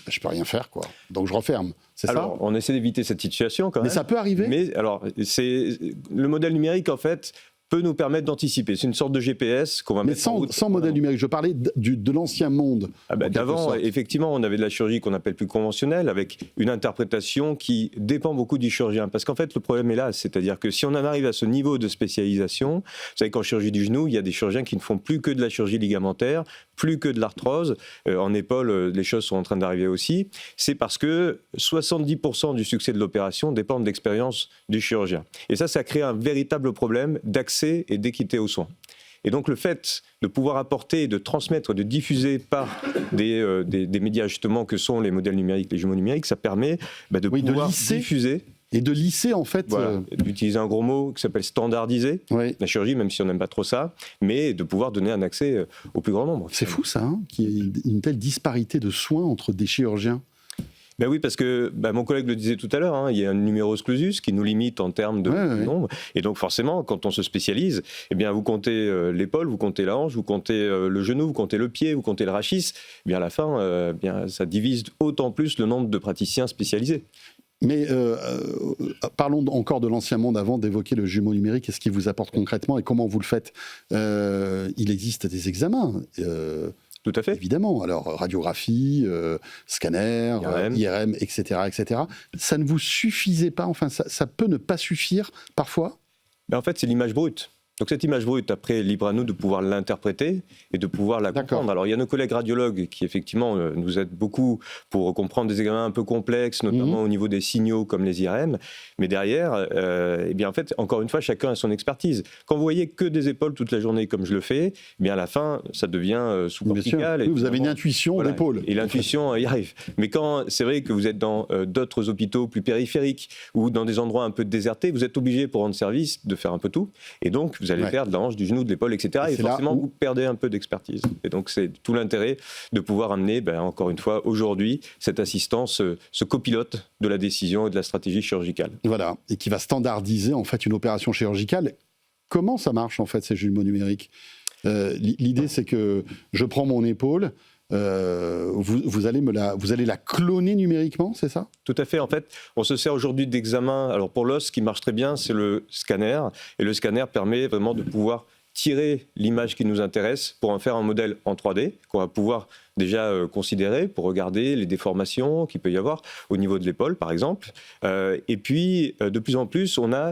je peux rien faire, quoi. Donc je referme. C'est alors, ça ? On essaie d'éviter cette situation quand même. Mais ça peut arriver ? Mais alors, c'est le modèle numérique, en fait, peut nous permettre d'anticiper. C'est une sorte de GPS qu'on va mettre en route. Mais sans modèle numérique, je parlais de l'ancien monde. D'avant, effectivement, on avait de la chirurgie qu'on appelle plus conventionnelle, avec une interprétation qui dépend beaucoup du chirurgien. Parce qu'en fait, le problème est là, c'est-à-dire que si on en arrive à ce niveau de spécialisation, vous savez qu'en chirurgie du genou, il y a des chirurgiens qui ne font plus que de la chirurgie ligamentaire, plus que de l'arthrose. En épaule, les choses sont en train d'arriver aussi. C'est parce que 70% du succès de l'opération dépend de l'expérience du chirurgien. Et ça crée un véritable problème d'accès et d'équité aux soins. Et donc le fait de pouvoir apporter, de transmettre, de diffuser par des médias justement que sont les modèles numériques, les jumeaux numériques, ça permet de pouvoir diffuser Et de lisser, en fait... Voilà, d'utiliser un gros mot qui s'appelle standardiser la chirurgie, même si on n'aime pas trop ça, mais de pouvoir donner un accès au plus grand nombre. C'est fou ça, qu'il y ait une telle disparité de soins entre des chirurgiens. Ben oui, parce que mon collègue le disait tout à l'heure, il y a un numerus clausus qui nous limite en termes de nombre. Et donc forcément, quand on se spécialise, eh bien, vous comptez l'épaule, vous comptez la hanche, vous comptez le genou, vous comptez le pied, vous comptez le rachis. Eh bien, à la fin, ça divise autant plus le nombre de praticiens spécialisés. Mais parlons encore de l'ancien monde avant d'évoquer le jumeau numérique et ce qu'il vous apporte concrètement et comment vous le faites. Il existe des examens. Tout à fait. Évidemment. Alors, radiographie, scanner, IRM, etc., etc. Ça ne vous suffisait pas, enfin, ça peut ne pas suffire parfois ? En fait, c'est l'image brute. Donc cette image brute, après, libre à nous de pouvoir l'interpréter et de pouvoir la comprendre. Alors il y a nos collègues radiologues qui effectivement nous aident beaucoup pour comprendre des examens un peu complexes, notamment au niveau des signaux comme les IRM. Mais derrière, eh bien en fait, encore une fois, chacun a son expertise. Quand vous voyez que des épaules toute la journée comme je le fais, eh bien à la fin, ça devient sous-cortical. Oui, vous avez une intuition d'épaule. Et l'intuition y arrive. Mais quand c'est vrai que vous êtes dans d'autres hôpitaux plus périphériques ou dans des endroits un peu désertés, vous êtes obligé pour rendre service de faire un peu tout. Et donc vous allez perdre de la hanche, du genou, de l'épaule, etc. Et forcément, vous perdez un peu d'expertise. Et donc, c'est tout l'intérêt de pouvoir amener, encore une fois, aujourd'hui, cette assistance, ce copilote de la décision et de la stratégie chirurgicale. Voilà, et qui va standardiser, en fait, une opération chirurgicale. Comment ça marche, en fait, ces jumeaux numériques ? L'idée, c'est que je prends mon épaule... vous allez la cloner numériquement, c'est ça ? Tout à fait. En fait, on se sert aujourd'hui d'examens. Alors pour l'os, ce qui marche très bien, c'est le scanner. Et le scanner permet vraiment de pouvoir tirer l'image qui nous intéresse pour en faire un modèle en 3D qu'on va pouvoir déjà considérer pour regarder les déformations qu'il peut y avoir au niveau de l'épaule, par exemple. Et puis, de plus en plus, on a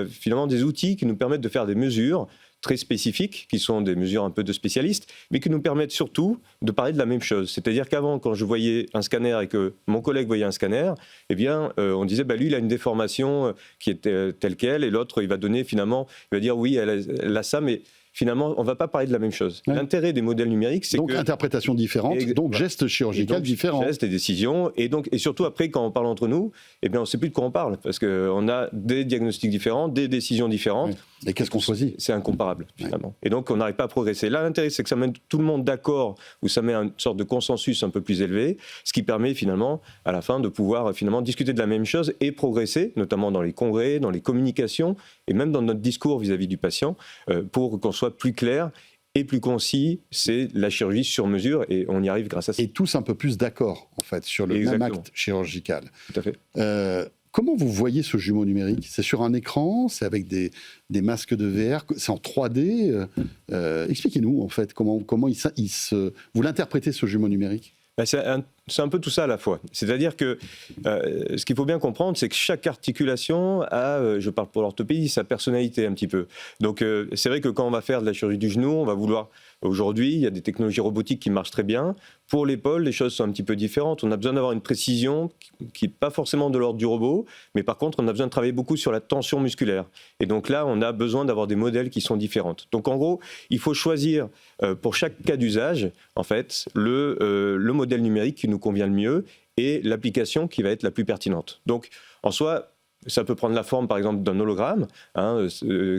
finalement des outils qui nous permettent de faire des mesures très spécifiques, qui sont des mesures un peu de spécialistes, mais qui nous permettent surtout de parler de la même chose. C'est-à-dire qu'avant, quand je voyais un scanner et que mon collègue voyait un scanner, eh bien, on disait, lui, il a une déformation qui est telle qu'elle, et l'autre, il va donner finalement, il va dire, oui, elle a ça, mais... Finalement, on ne va pas parler de la même chose. L'intérêt des modèles numériques, c'est donc interprétation différente, donc gestes chirurgicaux différents. Gestes et décisions. Et surtout, après, quand on parle entre nous, eh bien, on ne sait plus de quoi on parle. Parce qu'on a des diagnostics différents, des décisions différentes. Et qu'est-ce qu'on choisit ? C'est incomparable, finalement. Et donc, on n'arrive pas à progresser. Là, l'intérêt, c'est que ça met tout le monde d'accord, ou ça met une sorte de consensus un peu plus élevé, ce qui permet, finalement, à la fin, de pouvoir finalement discuter de la même chose et progresser, notamment dans les congrès, dans les communications, et même dans notre discours vis-à-vis du patient, pour qu'on soit plus clair et plus concis. C'est la chirurgie sur mesure et on y arrive grâce à ça. Et tous un peu plus d'accord, en fait, sur le même acte chirurgical. Tout à fait. Comment vous voyez ce jumeau numérique ? C'est sur un écran ? C'est avec des masques de VR ? C'est en 3D ? Expliquez-nous, en fait, comment vous l'interprétez, ce jumeau numérique ? C'est un peu tout ça à la fois. C'est-à-dire que ce qu'il faut bien comprendre, c'est que chaque articulation a, je parle pour l'orthopédie, sa personnalité un petit peu. Donc c'est vrai que quand on va faire de la chirurgie du genou, on va vouloir... Aujourd'hui, il y a des technologies robotiques qui marchent très bien. Pour l'épaule, les choses sont un petit peu différentes. On a besoin d'avoir une précision qui n'est pas forcément de l'ordre du robot, mais par contre, on a besoin de travailler beaucoup sur la tension musculaire. Et donc là, on a besoin d'avoir des modèles qui sont différents. Donc en gros, il faut choisir pour chaque cas d'usage, en fait, le modèle numérique qui nous convient le mieux et l'application qui va être la plus pertinente. Donc en soi, ça peut prendre la forme, par exemple, d'un hologramme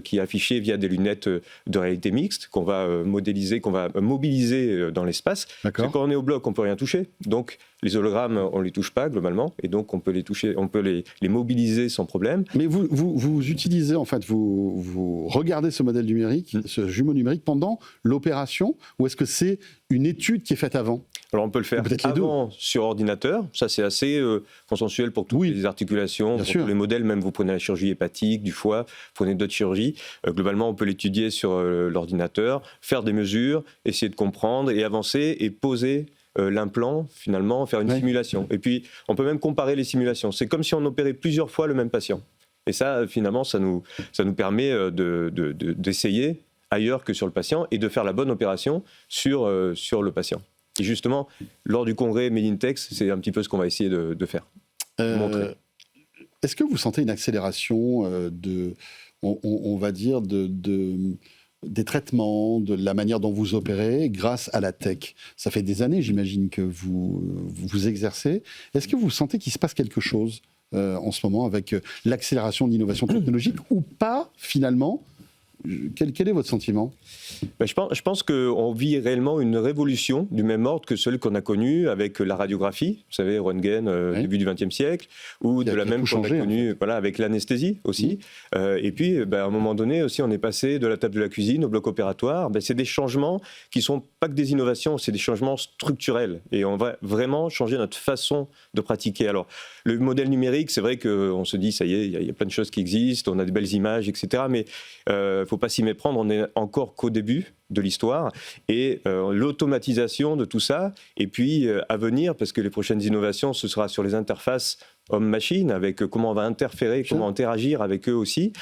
qui est affiché via des lunettes de réalité mixte qu'on va modéliser, qu'on va mobiliser dans l'espace. Parce que quand on est au bloc, on ne peut rien toucher. Donc, les hologrammes, on ne les touche pas globalement, et donc on peut les toucher, on peut les mobiliser sans problème. Mais vous utilisez, en fait, vous regardez ce modèle numérique, ce jumeau numérique pendant l'opération, ou est-ce que c'est une étude qui est faite avant ? Alors on peut le faire avant sur ordinateur, ça c'est assez consensuel pour toutes les articulations, pour tous les modèles, même vous prenez la chirurgie hépatique, du foie, vous prenez d'autres chirurgies, globalement on peut l'étudier sur l'ordinateur, faire des mesures, essayer de comprendre et avancer et poser l'implant, finalement, faire une simulation. Et puis, on peut même comparer les simulations. C'est comme si on opérait plusieurs fois le même patient. Et ça, finalement, ça nous permet d'essayer ailleurs que sur le patient et de faire la bonne opération sur le patient. Et justement, lors du congrès Made in Tech, c'est un petit peu ce qu'on va essayer de faire. Montrer. Est-ce que vous sentez une accélération on va dire, des traitements, de la manière dont vous opérez grâce à la tech. Ça fait des années, j'imagine, que vous exercez. Est-ce que vous sentez qu'il se passe quelque chose en ce moment avec l'accélération de l'innovation technologique ou pas, finalement ? Quel est votre sentiment ? Je pense qu'on vit réellement une révolution du même ordre que celle qu'on a connue avec la radiographie, vous savez, Röntgen, début du XXe siècle, ou de la même qu'on a connue avec l'anesthésie aussi. Et puis, à un moment donné aussi, on est passé de la table de la cuisine au bloc opératoire. C'est des changements qui ne sont pas que des innovations, c'est des changements structurels. Et on va vraiment changer notre façon de pratiquer. Alors, le modèle numérique, c'est vrai qu'on se dit, ça y est, il y a plein de choses qui existent, on a de belles images, etc. Mais il ne faut pas s'y méprendre, on n'est encore qu'au début de l'histoire. Et l'automatisation de tout ça, et puis à venir, parce que les prochaines innovations, ce sera sur les interfaces homme-machine, avec comment on va interférer, comment interagir avec eux aussi.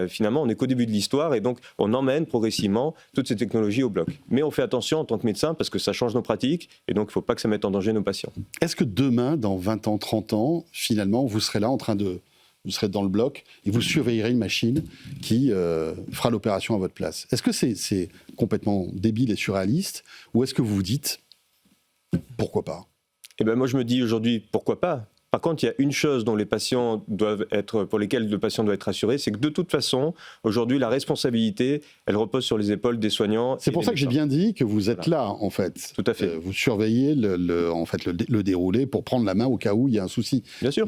Finalement, on n'est qu'au début de l'histoire, et donc on emmène progressivement toutes ces technologies au bloc. Mais on fait attention en tant que médecin, parce que ça change nos pratiques, et donc il ne faut pas que ça mette en danger nos patients. Est-ce que demain, dans 20 ans, 30 ans, finalement, vous serez là en train de... Vous serez dans le bloc et vous surveillerez une machine qui fera l'opération à votre place. Est-ce que c'est complètement débile et surréaliste, ou est-ce que vous vous dites pourquoi pas ? Moi je me dis aujourd'hui pourquoi pas. Par contre, il y a une chose dont les patients pour lesquels le patient doit être rassuré, c'est que de toute façon, aujourd'hui, la responsabilité, elle repose sur les épaules des soignants. C'est pour ça que j'ai bien dit que vous êtes là, en fait. Tout à fait. Vous surveillez le déroulé pour prendre la main au cas où il y a un souci. Bien sûr.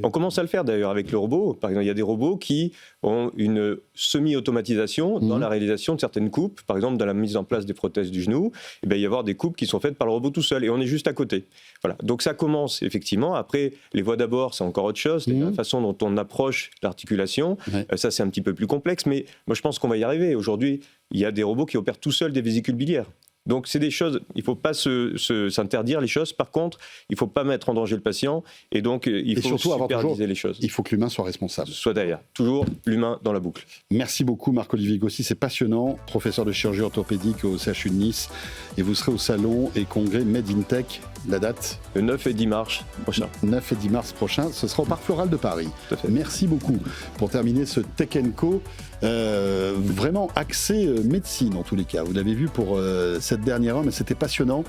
On commence à le faire d'ailleurs avec le robot. Par exemple, il y a des robots qui ont une semi-automatisation dans la réalisation de certaines coupes. Par exemple, dans la mise en place des prothèses du genou, il va y avoir des coupes qui sont faites par le robot tout seul et on est juste à côté. Voilà. Donc ça commence effectivement. Après, les voies d'abord, c'est encore autre chose. La façon dont on approche l'articulation, ça c'est un petit peu plus complexe, mais moi je pense qu'on va y arriver. Aujourd'hui, il y a des robots qui opèrent tout seuls des vésicules biliaires. Donc c'est des choses, il ne faut pas s'interdire les choses. Par contre, il ne faut pas mettre en danger le patient et donc il faut surtout superviser les choses. Il faut que l'humain soit responsable. Soit derrière, toujours l'humain dans la boucle. Merci beaucoup Marc-Olivier Gossi, c'est passionnant, professeur de chirurgie orthopédique au CHU de Nice, et vous serez au salon et congrès Made in Tech, la date ? Le 9 et 10 mars prochain. 9 et 10 mars prochain, ce sera au Parc Floral de Paris. Merci beaucoup. Pour terminer ce Tech & Co, vraiment axé médecine en tous les cas. Vous l'avez vu pour cette dernière heure, mais c'était passionnant.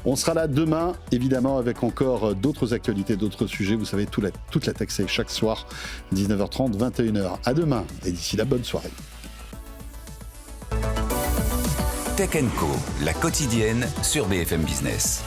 On sera là demain, évidemment, avec encore d'autres actualités, d'autres sujets. Vous savez, toute la tech, c'est chaque soir, 19h30, 21h. À demain, et d'ici là, bonne soirée. Tech & Co, la quotidienne sur BFM Business.